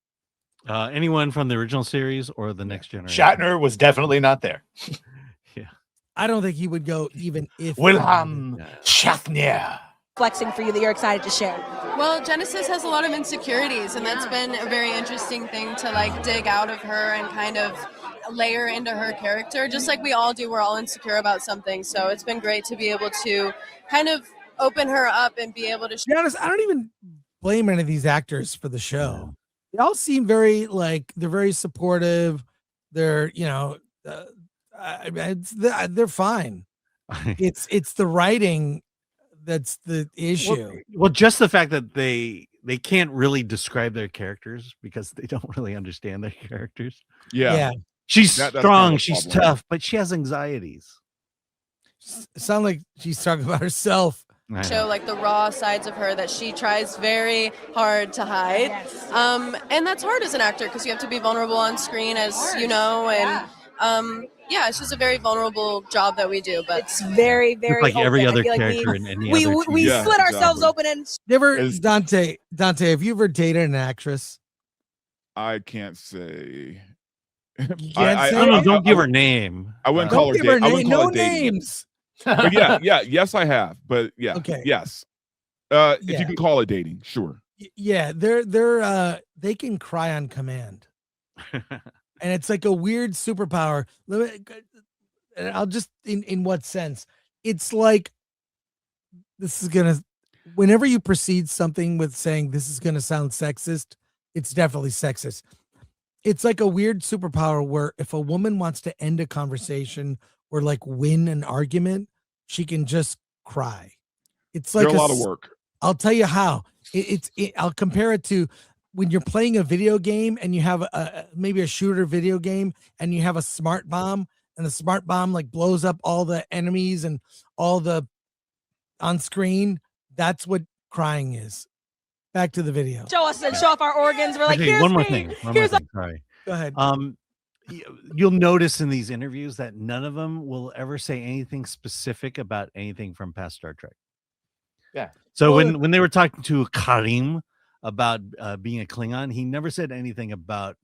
S3: Anyone from the original series or the next generation.
S4: Shatner was definitely not there.
S1: I don't think he would go even if
S4: Wilhelm Shatner.
S5: Flexing for you that you're excited to share.
S12: Well, Genesis has a lot of insecurities, and that's been a very interesting thing to like dig out of her and kind of layer into her character. Just like we all do, we're all insecure about something. So it's been great to be able to kind of open her up and be able to.
S1: To be honest, I don't even blame any of these actors for the show. They all seem very they're very supportive. They're they're fine. It's the writing that's the issue.
S3: Well, just the fact that they can't really describe their characters because they don't really understand their characters.
S2: Yeah.
S3: She's strong, she's tough, but she has anxieties.
S1: Sound like she's talking about herself.
S12: Show like the raw sides of her that she tries very hard to hide. And that's hard as an actor because you have to be vulnerable on screen, as you know, and it's just a very vulnerable job that we do, but
S5: it's very, very
S3: like
S5: open.
S3: every other
S5: like
S3: character in any
S5: we
S3: other
S5: we split ourselves open and
S1: Dante, have you ever dated an actress?
S2: I can't say.
S3: Don't give her name.
S2: I wouldn't call her
S1: name.
S2: I wouldn't call
S1: No
S2: it dating.
S1: names.
S2: But yes, I have. But yeah,
S1: okay,
S2: yes. If you can call it dating, sure.
S1: Yeah, they can cry on command. And it's like a weird superpower. I'll just in what sense? It's like whenever you precede something with saying this is gonna sound sexist, it's definitely sexist. It's like a weird superpower where if a woman wants to end a conversation or win an argument, she can just cry. It's like
S2: a lot of work.
S1: I'll tell you how. I'll compare it to when you're playing a video game and you have maybe a shooter video game and you have a smart bomb and the smart bomb blows up all the enemies and all the on screen. That's what crying is. Back to the video.
S5: Show us and show off our organs. We're like, here's
S3: one more
S5: me.
S3: thing. Sorry.
S1: Go ahead.
S3: You'll notice in these interviews that none of them will ever say anything specific about anything from past Star Trek.
S4: Yeah.
S3: So when they were talking to Karim about being a Klingon, he never said anything about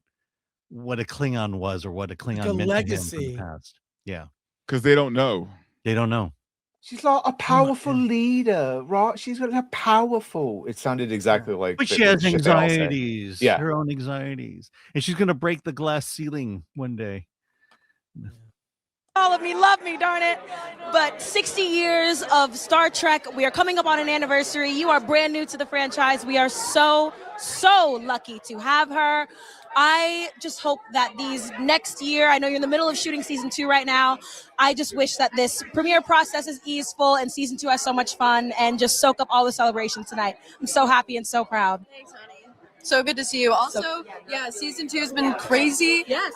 S3: what a Klingon was or what a Klingon meant
S1: legacy.
S3: To him from the past. Yeah.
S2: Because they don't know.
S3: They don't know.
S4: She's like a powerful leader, right? She's got a powerful. It sounded exactly like.
S3: But she has anxieties. Yeah. Her own anxieties. And she's going to break the glass ceiling one day.
S5: All of me, love me, darn it. But 60 years of Star Trek. We are coming up on an anniversary. You are brand new to the franchise. We are so lucky to have her. I just hope that these next year, I know you're in the middle of shooting season 2 right now. I just wish that this premiere process is easeful and season 2 has so much fun and just soak up all the celebrations tonight. I'm so happy and so proud.
S12: Thanks, honey. So good to see you. Also, season 2 has been crazy.
S5: Yes.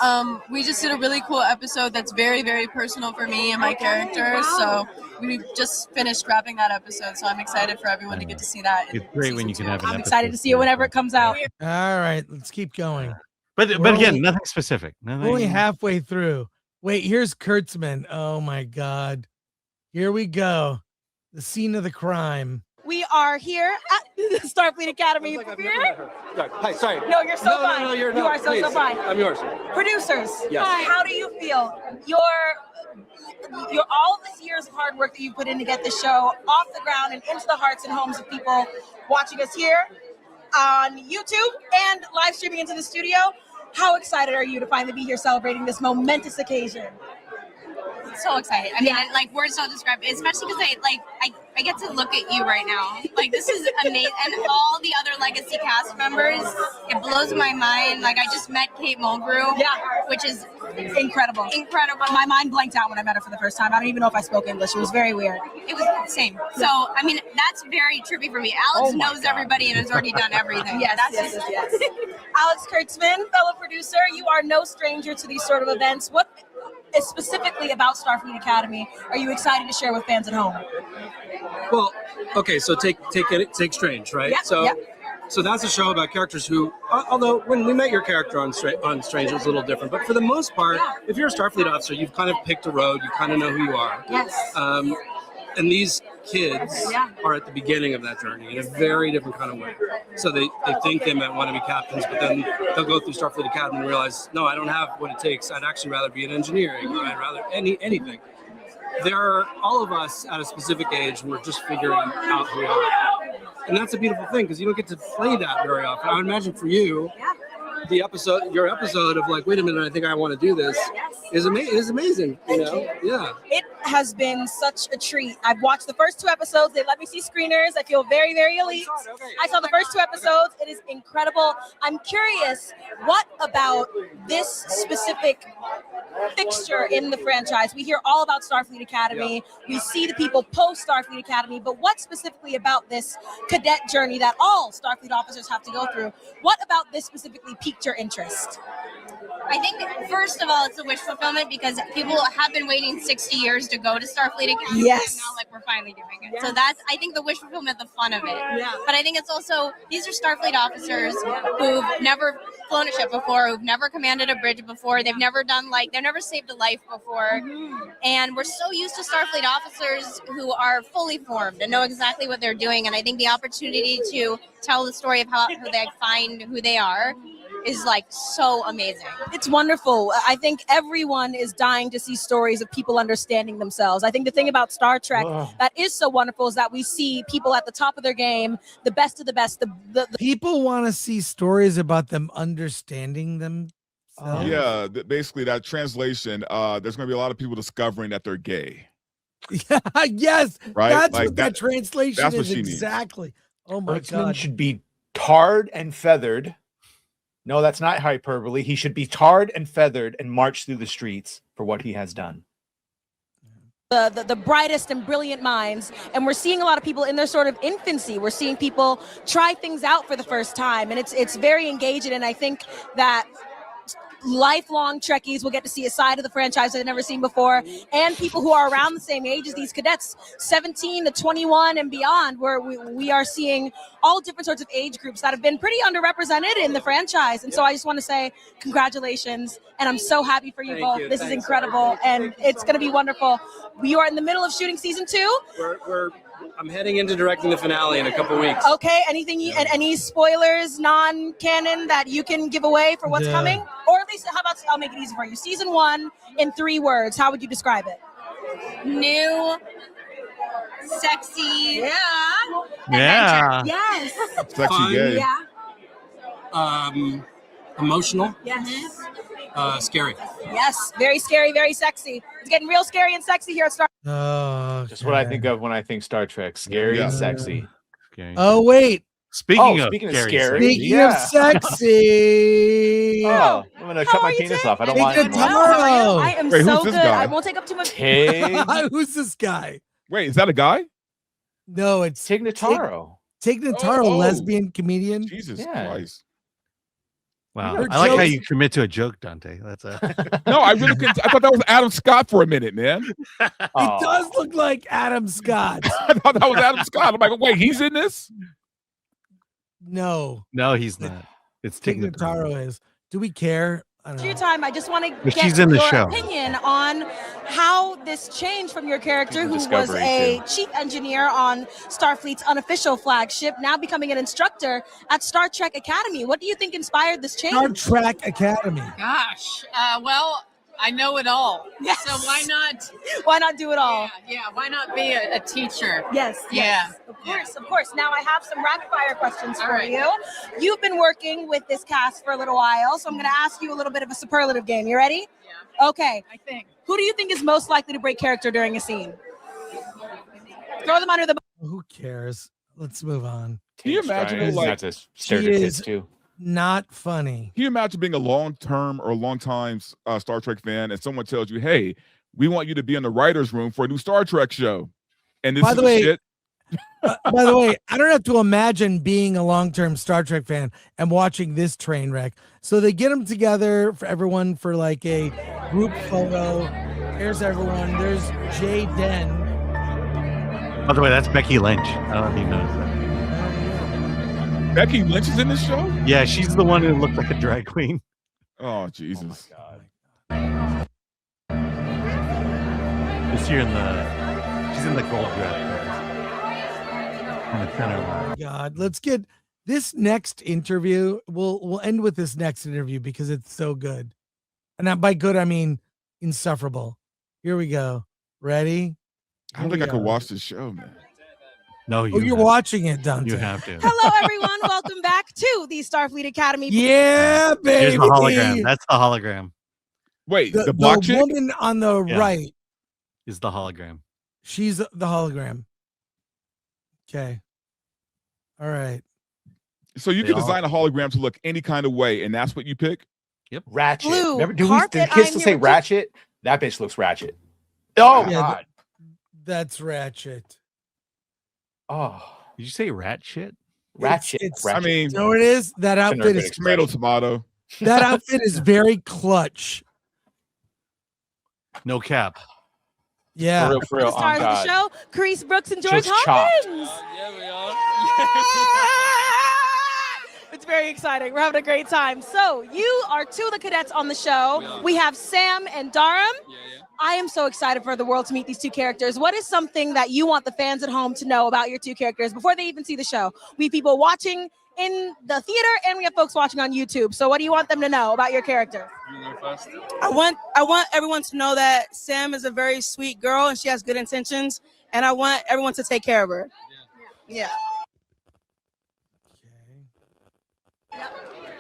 S12: We just did a really cool episode that's very, very personal for me and my character.
S5: Wow.
S12: So we just finished wrapping that episode. So I'm excited for everyone to get to see that.
S3: It's great when you can have an
S5: I'm excited to see it whenever it comes out.
S1: All right, let's keep going.
S3: But again, nothing specific.
S1: Only halfway through. Wait, here's Kurtzman. Oh my God. Here we go. The scene of the crime.
S5: We are here at the Starfleet Academy premiere.
S13: Hi, sorry.
S5: No, you're so fine.
S13: No,
S5: you are so fine.
S13: I'm yours.
S5: Producers,
S13: Yes.
S5: how do you feel? Your all this years of hard work that you put in to get the show off the ground and into the hearts and homes of people watching us here on YouTube and live streaming into the studio. How excited are you to finally be here celebrating this momentous occasion?
S14: So excited. I mean, words don't describe it, especially because I get to look at you right now. This is amazing. And all the other legacy cast members, it blows my mind. I just met Kate Mulgrew, which is
S5: Incredible. My mind blanked out when I met her for the first time. I don't even know if I spoke English. It was very weird.
S14: It was the same. So, I mean, that's very trippy for me. Alex knows everybody and has already done everything.
S5: Yes. Alex Kurtzman, fellow producer, you are no stranger to these sort of events. What is specifically about Starfleet Academy are you excited to share with fans at home?
S13: Well, okay, so take Strange, right? So that's a show about characters who, although when we met your character on Strange, it was a little different. But for the most part, if you're a Starfleet officer, you've kind of picked a road. You kind of know who you are.
S5: Yes.
S13: And these kids are at the beginning of that journey in a very different kind of way. So they think they might want to be captains, but then they'll go through Starfleet Academy and realize, no, I don't have what it takes. I'd actually rather be in engineering, or I'd rather anything. There are all of us at a specific age who are just figuring out who we are. And that's a beautiful thing because you don't get to play that very often. I would imagine for you, your episode of like, wait a minute, I think I want to do this is amazing. Yeah.
S5: It has been such a treat. I've watched the first 2 episodes. They let me see screeners. I feel very, very elite. I saw the first 2 episodes. It is incredible. I'm curious, what about this specific fixture in the franchise? We hear all about Starfleet Academy. We see the people post Starfleet Academy, but what specifically about this cadet journey that all Starfleet officers have to go through? What about this specifically piqued your interest?
S14: I think, first of all, it's a wish fulfillment because people have been waiting 60 years to go to Starfleet Academy.
S5: Yes.
S14: And now, we're finally doing it. So that's, I think, the wish fulfillment, the fun of it.
S5: Yeah.
S14: But I think it's also, these are Starfleet officers who've never flown a ship before, who've never commanded a bridge before, they've never done, they've never saved a life before. And we're so used to Starfleet officers who are fully formed and know exactly what they're doing. And I think the opportunity to tell the story of how they find who they are is so amazing.
S5: It's wonderful. I think everyone is dying to see stories of people understanding themselves. I think the thing about Star Trek that is so wonderful is that we see people at the top of their game, the best of the best. The
S1: people want to see stories about them understanding themselves.
S2: Yeah, basically that translation. There's going to be a lot of people discovering that they're gay.
S1: Yeah, yes,
S2: right.
S1: That's what that translation
S2: that's what
S1: is
S2: she
S1: exactly.
S2: Needs.
S4: Oh my God! Should be tarred and feathered. No, that's not hyperbole. He should be tarred and feathered and march through the streets for what he has done.
S5: The brightest and brilliant minds, and we're seeing a lot of people in their sort of infancy. We're seeing people try things out for the first time, and it's very engaging. And I think that lifelong Trekkies will get to see a side of the franchise they've never seen before, and people who are around the same age as these cadets, 17 to 21 and beyond, where we are seeing all different sorts of age groups that have been pretty underrepresented in the franchise. And so I just want to say congratulations, and I'm so happy for you both. This is incredible, and it's going to be wonderful. We are in the middle of shooting season 2.
S13: I'm heading into directing the finale in a couple weeks.
S5: Okay, any spoilers, non-canon that you can give away for what's coming? Or at least, how about, I'll make it easy for you. Season 1 in 3 words, how would you describe it?
S14: New, sexy,
S3: yeah,
S5: yes,
S2: sexy
S13: fun,
S2: gay,
S13: emotional,
S5: yes,
S13: scary.
S5: Yes, very scary, very sexy. It's getting real scary and sexy here at Star.
S4: Just what I think of when I think Star Trek: scary and sexy.
S1: Oh wait.
S3: Speaking of
S4: scary,
S1: speaking of sexy.
S4: I'm gonna cut my penis off. I don't want it.
S5: I am
S2: Wait,
S5: so
S2: who's this
S5: good.
S2: guy?
S5: I won't take up too much.
S1: Who's this guy?
S2: Wait, is that a guy?
S1: No, it's
S4: Tig Notaro.
S1: Tig Notaro, lesbian comedian.
S2: Jesus Christ.
S3: Wow,
S1: Her
S3: I like how
S1: jokes-
S3: you commit to a joke, Dante. That's a
S2: No, I really couldn't. I thought that was Adam Scott for a minute, man.
S1: It does look like Adam Scott.
S2: I thought that was Adam Scott. I'm like, wait, he's in this?
S1: No,
S3: he's not. It's
S1: Tig Notaro is. Do we care? I don't
S5: Your
S1: know.
S5: time. I just want to
S3: But
S5: get
S3: she's in the
S5: your
S3: show.
S5: opinion on how this changed from your character, who was
S4: Discovery,
S5: a
S4: too.
S5: chief engineer on Starfleet's unofficial flagship, now becoming an instructor at Star Trek Academy. What do you think inspired this change?
S1: Star Trek Academy.
S15: Gosh, well, I know it all.
S5: Yes.
S15: So why not?
S5: Why not do it all?
S15: Yeah. Why not be a teacher?
S5: Yes.
S15: Yeah.
S5: Of course. Now I have some rapid fire questions for
S15: right.
S5: you. You've been working with this cast for a little while, so I'm going to ask you a little bit of a superlative game. You ready?
S15: Yeah.
S5: Okay.
S15: I think.
S5: Who do you think is most likely to break character during a scene? Throw them under the bus.
S1: Who cares? Let's move on.
S2: Can you imagine
S4: Trying
S2: like
S4: not to stare at kids
S1: is-
S4: too?
S1: not funny.
S2: Can you imagine being a long-term or long-time Star Trek fan and someone tells you, hey, we want you to be in the writer's room for a new Star Trek show. And this
S1: By
S2: is
S1: the
S2: the
S1: way,
S2: shit.
S1: By the way, I don't have to imagine being a long-term Star Trek fan and watching this train wreck. So they get them together for everyone for like a group photo. Here's everyone. There's Jay Den.
S3: By the way, that's Becky Lynch. I don't know if you noticed that.
S2: Becky Lynch is in this show?
S3: Yeah, she's the one who looked like a drag queen.
S2: Oh, Jesus.
S3: Oh Is she in she's in the gold dress. In the center one.
S1: God, let's get this next interview. We'll end with this next interview because it's so good. And by good, I mean insufferable. Here we go. Ready?
S2: I don't think I could watch this show, man.
S3: No,
S1: you're watching it, Dante.
S3: You have to.
S5: Hello, everyone. Welcome back to the Starfleet Academy.
S1: Yeah, baby.
S3: Here's the hologram. That's the hologram.
S2: Wait,
S1: the
S2: black chick?
S1: woman on the right
S3: is the hologram.
S1: She's the hologram. Okay. All right.
S2: So you can design a hologram to look any kind of way, and that's what you pick?
S3: Yep.
S4: Ratchet.
S5: Blue
S4: Remember, did
S5: carpet,
S4: kids
S5: I'm
S4: to
S5: here
S4: say
S5: with
S4: Ratchet? That bitch looks Ratchet. Oh,
S1: Yeah,
S4: God.
S1: That's Ratchet.
S4: Oh.
S3: Did you say rat shit?
S4: Ratchet.
S1: It's-
S2: I mean,
S1: You know what it is? That outfit is
S2: tomato, tomato.
S1: that outfit is very clutch.
S3: No cap.
S1: Yeah.
S4: For real.
S5: The stars
S4: Oh,
S5: of
S4: God.
S5: the show, Carice Brooks and George
S4: Just chopped.
S5: Hopkins. It's very exciting. We're having a great time. So you are two of the cadets on the show. We have Sam and Dharam. I am so excited for the world to meet these two characters. What is something that you want the fans at home to know about your two characters before they even see the show? We have people watching in the theater and we have folks watching on YouTube. So what do you want them to know about your character?
S16: I want everyone to know that Sam is a very sweet girl and she has good intentions, and I want everyone to take care of her. Yeah.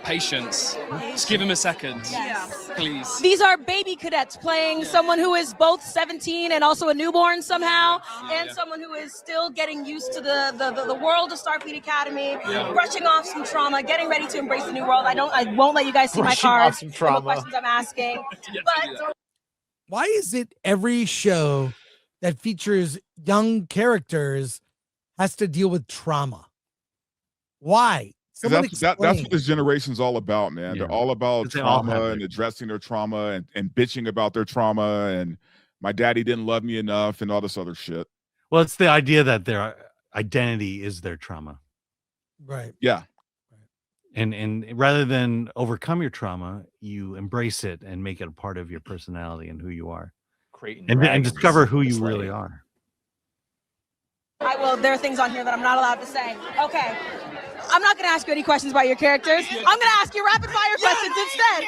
S13: Patience. Just give him a second.
S5: Yes.
S13: Please.
S5: These are baby cadets playing someone who is both 17 and also a newborn somehow, and someone who is still getting used to the world of Starfleet Academy, brushing off some trauma, getting ready to embrace the new world. I won't let you guys see
S4: Brushing
S5: my
S4: off
S5: cards.
S4: some
S5: and
S4: trauma.
S5: What questions I'm asking. But
S1: Why is it every show that features young characters has to deal with trauma? Why?
S2: That's what this generation's all about, man.
S3: Yeah.
S2: They're all about
S3: They all have
S2: trauma
S3: their-
S2: and addressing their trauma and bitching about their trauma and my daddy didn't love me enough and all this other shit.
S3: Well, it's the idea that their identity is their trauma.
S1: Right.
S2: Yeah.
S3: And rather than overcome your trauma, you embrace it and make it a part of your personality and who you are.
S4: Creating
S3: And
S4: dragons
S3: discover who you
S4: this way.
S3: really are.
S5: there are things on here that I'm not allowed to say. Okay. I'm not going to ask you any questions about your characters. I'm going to ask you rapid fire questions instead.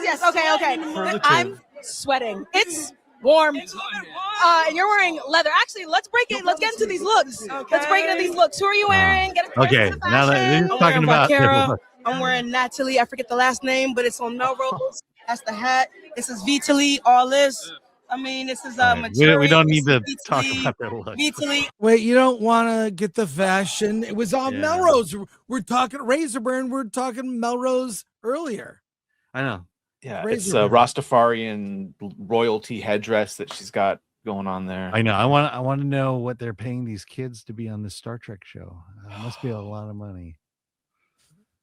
S5: Yes. Okay. I'm sweating. It's warm. And you're wearing leather. Actually, let's break it. Let's get into these looks. Let's break into these looks. Who are you wearing? Get
S3: Okay,
S5: into the
S3: now that
S5: fashion.
S3: you're talking about
S16: Vaquera. I'm wearing Natalie. I forget the last name, but it's on Melrose. That's the hat. This is Vitaly. All this. I mean, this is
S3: we don't need to talk about their look.
S16: Vitaly.
S1: Wait, you don't want to get the fashion? It was on
S3: Yeah.
S1: Melrose. We're talking Razorburn. We're talking Melrose earlier.
S3: I know.
S4: Yeah,
S1: Razor
S4: it's a
S1: Burn.
S4: Rastafarian royalty headdress that she's got going on there.
S3: I know. I want to know what they're paying these kids to be on this Star Trek show. It must be a lot of money.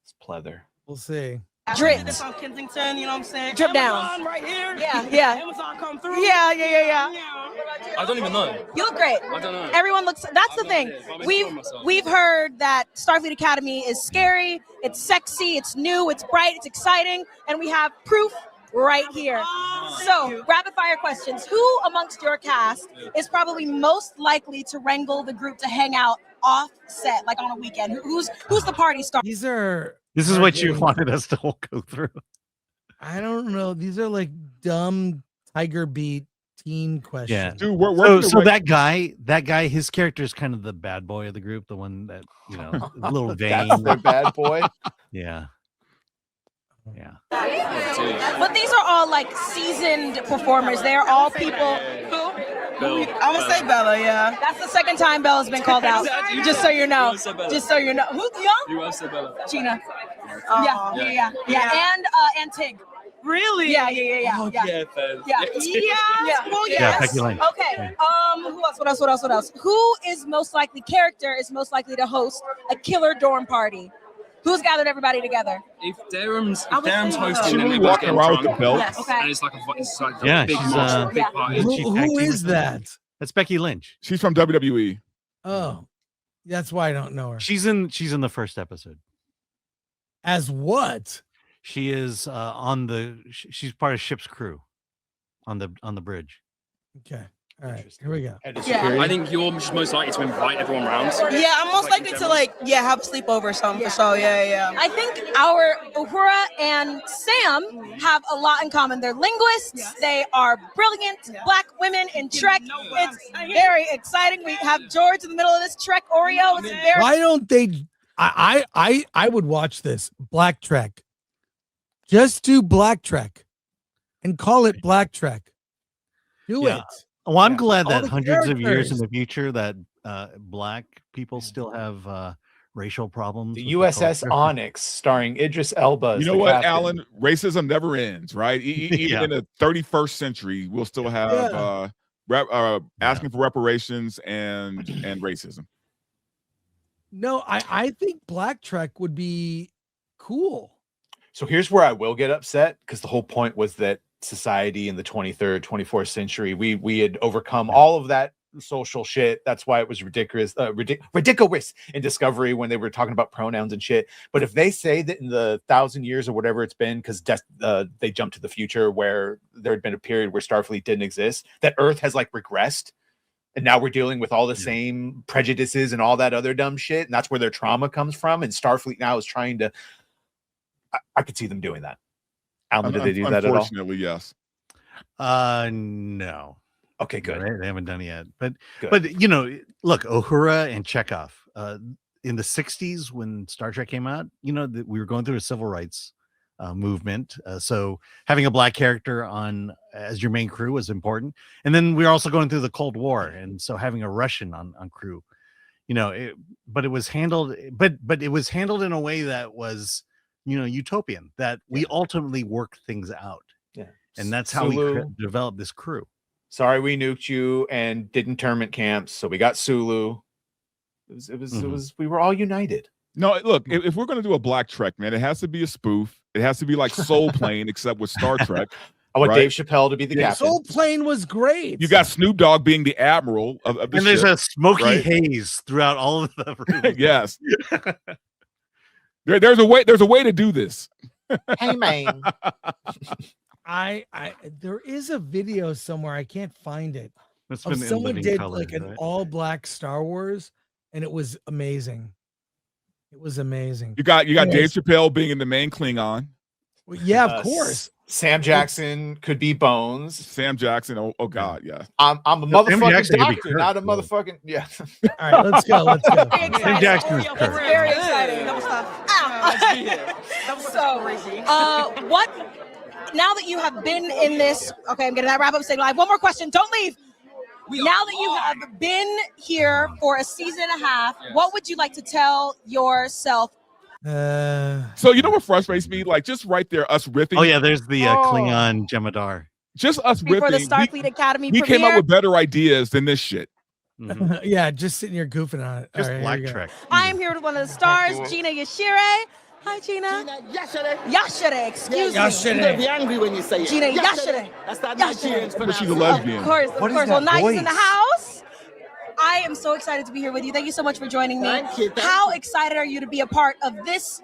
S4: It's pleather.
S1: We'll see.
S5: Drip.
S16: This on Kensington, you know what I'm saying?
S5: Drip down.
S16: Amazon right here.
S5: Yeah.
S16: Amazon come through.
S5: Yeah.
S13: I don't even know.
S5: You look great.
S13: I don't know.
S5: Everyone looks. That's the thing. We've heard that Starfleet Academy is scary. It's sexy. It's new. It's bright. It's exciting. And we have proof right here. So, rapid fire questions. Who amongst your cast is probably most likely to wrangle the group to hang out off set, like on a weekend? Who's the party star?
S1: These are.
S3: This is what you wanted us to all go through.
S1: I don't know. These are like dumb Tiger Beat teen questions.
S3: Yeah.
S2: Dude,
S3: so that guy, his character is kind of the bad boy of the group, the one that, you know, a little vain.
S4: That's the bad boy.
S3: Yeah. Yeah.
S5: But these are all like seasoned performers. They are all people who.
S16: I'm gonna say Bella, yeah.
S5: That's the second time Bella's been called out. Just so you know. Just so you know. Who's young?
S13: You have said Bella.
S5: Gina.
S16: Yeah. And Tig. Really? Yeah.
S10: Oh,
S16: Yeah.
S10: yeah, Fez.
S16: Well,
S3: Yeah,
S16: yes.
S3: Becky Lynch.
S16: Okay. What else? Who is most likely to host a killer dorm party? Who's gathered everybody together?
S13: If Durham's
S16: I was
S13: hosting,
S16: thinking
S13: then
S2: of-
S13: maybe
S2: walking
S13: getting
S2: around with
S13: drunk.
S2: the belt.
S16: Yes. Okay.
S13: And it's like a
S3: Yeah,
S13: big
S3: she's,
S13: monster, big
S3: yeah.
S13: party.
S1: Who is that?
S3: That's Becky Lynch.
S2: She's from WWE.
S1: Oh, that's why I don't know her.
S3: She's in the first episode.
S1: As what?
S3: She is she's part of ship's crew on the bridge.
S1: Okay. All right. Here we go.
S13: I think you're just most likely to invite everyone around.
S16: Yeah, I'm most likely to have a sleepover or something for sure. Yeah.
S5: I think our Uhura and Sam have a lot in common. They're linguists. They are brilliant Black women in Trek. It's very exciting. We have George in the middle of this Trek Oreo. It's very
S1: Why don't they? I would watch this Black Trek. Just do Black Trek, and call it Black Trek. Do it.
S3: Well, I'm glad
S1: All
S3: that
S1: the
S3: hundreds of years in
S1: characters.
S3: the future that Black people still have racial problems.
S4: The
S3: with
S4: USS
S3: culture.
S4: Onyx, starring Idris Elba. as
S2: You know
S4: the
S2: what,
S4: captain.
S2: Alan? Racism never ends, right? Even
S3: Yeah.
S2: in the 31st century, we'll still have asking for reparations and racism.
S1: No, I think Black Trek would be cool.
S4: So here's where I will get upset, because the whole point was that society in the 23rd, 24th century, we had overcome all of that social shit. That's why it was ridiculous in Discovery when they were talking about pronouns and shit. But if they say that in the 1,000 years or whatever it's been, because they jumped to the future where there had been a period where Starfleet didn't exist, that Earth has like regressed. And now we're dealing with all the same prejudices and all that other dumb shit. And that's where their trauma comes from. And Starfleet now is trying to, I could see them doing that. Alan, did they do that at all?
S2: Unfortunately, yes.
S3: No.
S4: Okay, good.
S3: They haven't done it yet.
S4: Good.
S3: But look, Uhura and Chekhov. In the 60s when Star Trek came out, we were going through a civil rights movement. So having a Black character as your main crew was important. And then we were also going through the Cold War, and so having a Russian on crew, but it was handled in a way that was utopian, that we ultimately worked things out.
S4: Yeah.
S3: And that's how we developed this crew.
S4: Sorry we nuked you and did internment camps, so we got Sulu. It was we were all united.
S2: No, look, if we're going to do a Black Trek, man, it has to be a spoof. It has to be like Soul Plane, except with Star Trek.
S4: I want Dave Chappelle to be the captain.
S1: Soul Plane was great.
S2: You got Snoop Dogg being the admiral of the
S3: And there's
S2: ship,
S3: a smoky
S2: right?
S3: haze throughout all of the rooms.
S2: Yes. There's a way to do this.
S4: Hey, man.
S1: There is a video somewhere, I can't find it.
S3: It's
S1: Of
S3: been in
S1: someone
S3: living
S1: did
S3: color,
S1: like an
S3: right?
S1: all black Star Wars, and it was amazing. It was amazing.
S2: You got
S1: Yes.
S2: Dave Chappelle being in the main Klingon.
S1: Well, yeah, of course.
S4: Sam Jackson could be Bones.
S2: Sam Jackson. Oh God, yeah.
S4: I'm a
S3: Sam
S4: motherfucking
S3: Jackson could be
S4: doctor,
S3: Kirk,
S4: not a
S3: though.
S4: motherfucking
S1: All right, let's go. Let's go.
S3: Sam Jackson is
S5: It's
S3: Kirk.
S5: very exciting. What? Now that you have been in this, okay, I'm getting that wrap up signal. I have one more question. Don't leave. Now that you have been here for a season and a half, what would you like to tell yourself?
S2: So you know what frustrates me? Like just right there, us riffing.
S3: Oh yeah, there's the Klingon Jemadar.
S2: Just us
S5: Before the
S2: riffing.
S5: Starfleet Academy
S2: We came up
S5: premiere?
S2: with better ideas than this shit.
S1: Yeah, just sitting here goofing on it.
S3: Just
S1: All right,
S3: Black
S1: here we go.
S3: Trek.
S5: I am here with one of the stars, Gina Yashire. Hi, Gina. Yashire, excuse me.
S1: Yashire.
S17: You're gonna be angry when you say it.
S5: Gina Yashire.
S17: That's that Nigerian
S2: But she's a lesbian.
S5: Of course.
S3: What is
S5: Well,
S3: that
S5: Nice
S3: voice?
S5: in the house. I am so excited to be here with you. Thank you so much for joining me.
S17: Thank you.
S5: How excited are you to be a part of this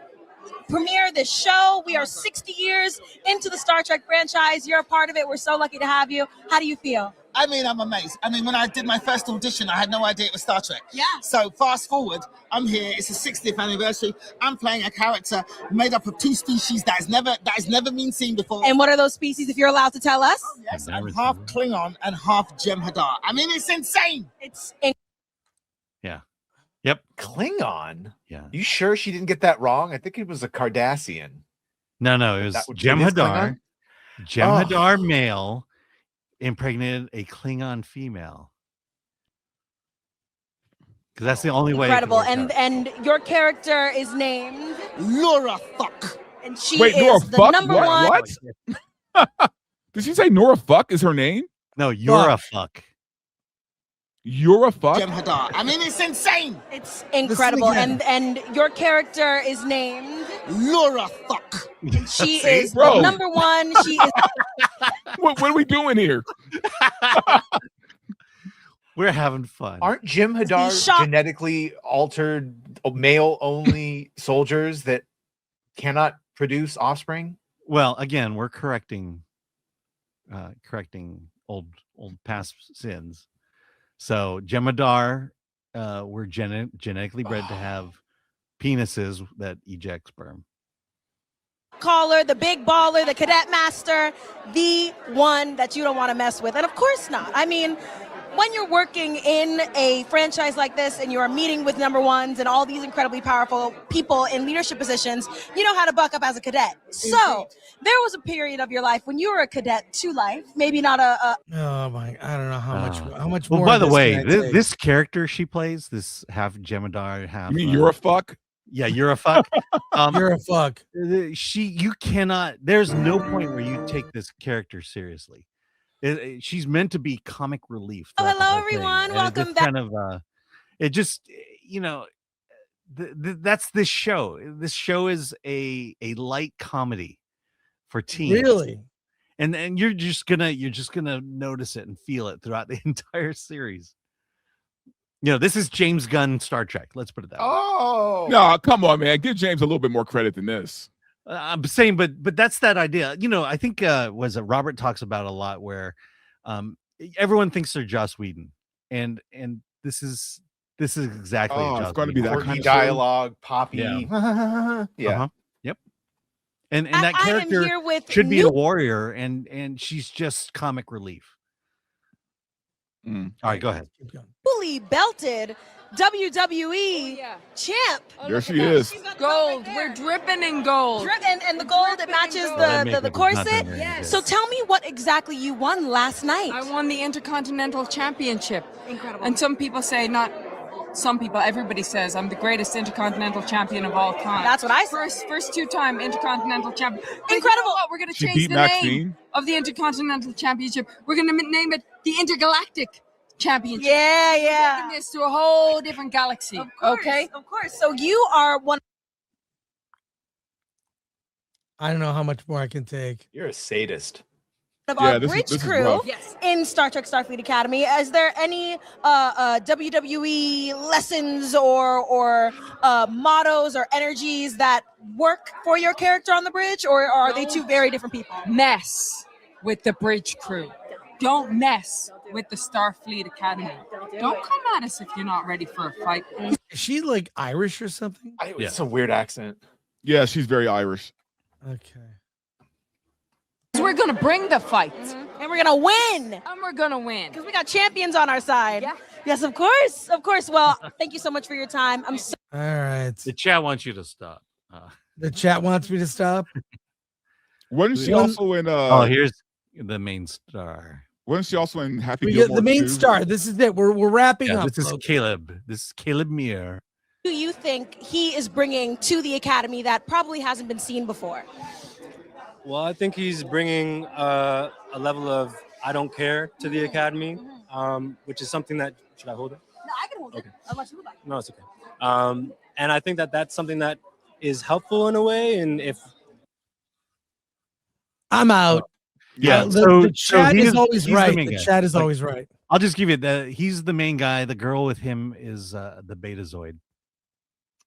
S5: premiere, this show? We are 60 years into the Star Trek franchise. You're a part of it. We're so lucky to have you. How do you feel?
S17: I mean, I'm amazed. I mean, when I did my first audition, I had no idea it was Star Trek.
S5: Yeah.
S17: So fast forward, I'm here. It's the 60th anniversary. I'm playing a character made up of two species that has never been seen before.
S5: And what are those species, if you're allowed to tell us?
S17: Yes, I'm half Klingon and half Jem'Hadar. I mean, it's insane.
S5: It's
S3: Yeah. Yep.
S4: Klingon?
S3: Yeah.
S4: You sure she didn't get that wrong? I think it was a Cardassian.
S3: No, it was
S4: That would be this
S3: Jem'Hadar.
S4: Klingon?
S3: Jem'Hadar male impregnated a Klingon female. Because that's the only way. it could
S5: incredible.
S3: work out.
S5: And your character is named
S17: Laura Fuck.
S5: And she
S2: Wait, Nora
S5: is the
S2: Fuck?
S5: number
S2: What?
S5: one.
S2: What? Did she say Nora Fuck is her name?
S3: No, you're a fuck.
S2: You're a fuck?
S17: Jem Hadar. I mean, it's insane.
S5: It's incredible. And your character is named
S17: Laura Fuck.
S5: And she
S2: See,
S5: is
S2: bro.
S5: the number one. She is.
S2: What are we doing here?
S3: We're having fun.
S4: Aren't Jim Hadar genetically altered male-only soldiers that cannot produce offspring?
S3: Well, again, we're correcting old past sins. So Jemadar were genetically bred to have penises that eject sperm.
S5: Caller, the big baller, the cadet master, the one that you don't want to mess with. And of course not. I mean, when you're working in a franchise like this and you're meeting with number ones and all these incredibly powerful people in leadership positions, you know how to buck up as a cadet. So there was a period of your life when you were a cadet to life, maybe not a
S1: Oh my! I don't know how much
S3: Well,
S1: more.
S3: by
S1: of
S3: the
S1: this
S3: way,
S1: can I take?
S3: this character she plays, this half Jemadar, half.
S2: You mean you're a fuck?
S3: Yeah, you're a fuck.
S1: You're a fuck.
S3: You cannot. There's no point where you take this character seriously. She's meant to be comic relief.
S5: Oh,
S3: throughout the
S5: hello,
S3: whole thing.
S5: everyone.
S3: And it
S5: Welcome
S3: just
S5: back.
S3: Kind of, it just, that's this show. This show is a light comedy for teens.
S1: Really?
S3: And you're just gonna notice it and feel it throughout the entire series. This is James Gunn Star Trek. Let's put it that way.
S2: Oh no, come on, man. Give James a little bit more credit than this.
S3: I'm saying, but that's that idea. I think was it Robert talks about a lot where everyone thinks they're Joss Whedon, and this is exactly.
S2: It's going to be that kind of
S4: dialogue, poppy.
S3: Yeah.
S4: Yeah.
S3: Yep. And that
S5: I am
S3: character
S5: here with
S3: should be
S5: new-
S3: a warrior, and she's just comic relief. All right, go ahead.
S5: fully belted WWE champ.
S2: There she is.
S15: Gold. We're dripping in gold.
S5: And the gold, it matches the corset.
S15: Yes.
S5: So tell me what exactly you won last night.
S15: I won the Intercontinental Championship.
S5: Incredible.
S15: And some people say, not some people, everybody says I'm the greatest Intercontinental Champion of all time.
S5: That's what I said.
S15: First two-time Intercontinental Champion. But
S5: Incredible.
S15: You know what? We're going to
S2: She
S15: change
S2: beat
S15: the
S2: Maxine.
S15: name of the Intercontinental Championship. We're going to name it the Intergalactic Championship.
S5: Yeah.
S15: We're taking this to a whole different galaxy. Okay?
S5: Of course. So you are one
S1: I don't know how much more I can take.
S4: You're a sadist.
S5: of
S2: Yeah,
S5: our
S2: this is-
S5: bridge
S2: this is
S5: crew
S2: rough.
S5: in Star Trek Starfleet Academy. Is there any WWE lessons or mottos or energies that work for your character on the bridge, or are they two very different people?
S15: Mess with the bridge crew. Don't mess with the Starfleet Academy. Don't come at us if you're not ready for a fight.
S1: Is she like Irish or something?
S4: It's a weird accent.
S2: Yeah, she's very Irish.
S1: Okay.
S15: We're gonna bring the fight,
S5: And we're gonna win.
S15: and we're gonna win.
S5: Because we got champions on our side. Yeah. Yes, of course. Of course. Well, thank you so much for your time. I'm so
S1: All right.
S3: The chat wants you to stop.
S1: The chat wants me to stop.
S2: Wasn't she
S1: One-
S2: also in
S3: Here's the main star.
S2: wasn't she also in Happy
S1: We get
S2: Gilmore
S1: the main
S2: 2?
S1: star. This is it. We're wrapping
S3: Yeah,
S1: up.
S3: this is
S1: folks.
S3: Caleb. This is Caleb Muir.
S5: who you think he is bringing to the academy that probably hasn't been seen before?
S18: Well, I think he's bringing a level of I don't care to the academy, which is something that should I hold it?
S5: No, I can hold it. Unless you would like.
S18: No, it's okay. And I think that that's something that is helpful in a way. And if
S1: I'm out.
S3: Yeah,
S1: The chat
S3: he's
S1: is always
S3: he's the
S1: right.
S3: main
S1: The
S3: guy.
S1: chat is
S3: Like,
S1: always right.
S3: I'll just give you that. He's the main guy. The girl with him is the Betazoid.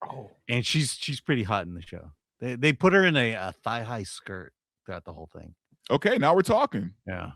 S4: Oh,
S3: and she's pretty hot in the show. They put her in a thigh high skirt throughout the whole thing.
S2: Okay, now we're talking.
S3: Yeah.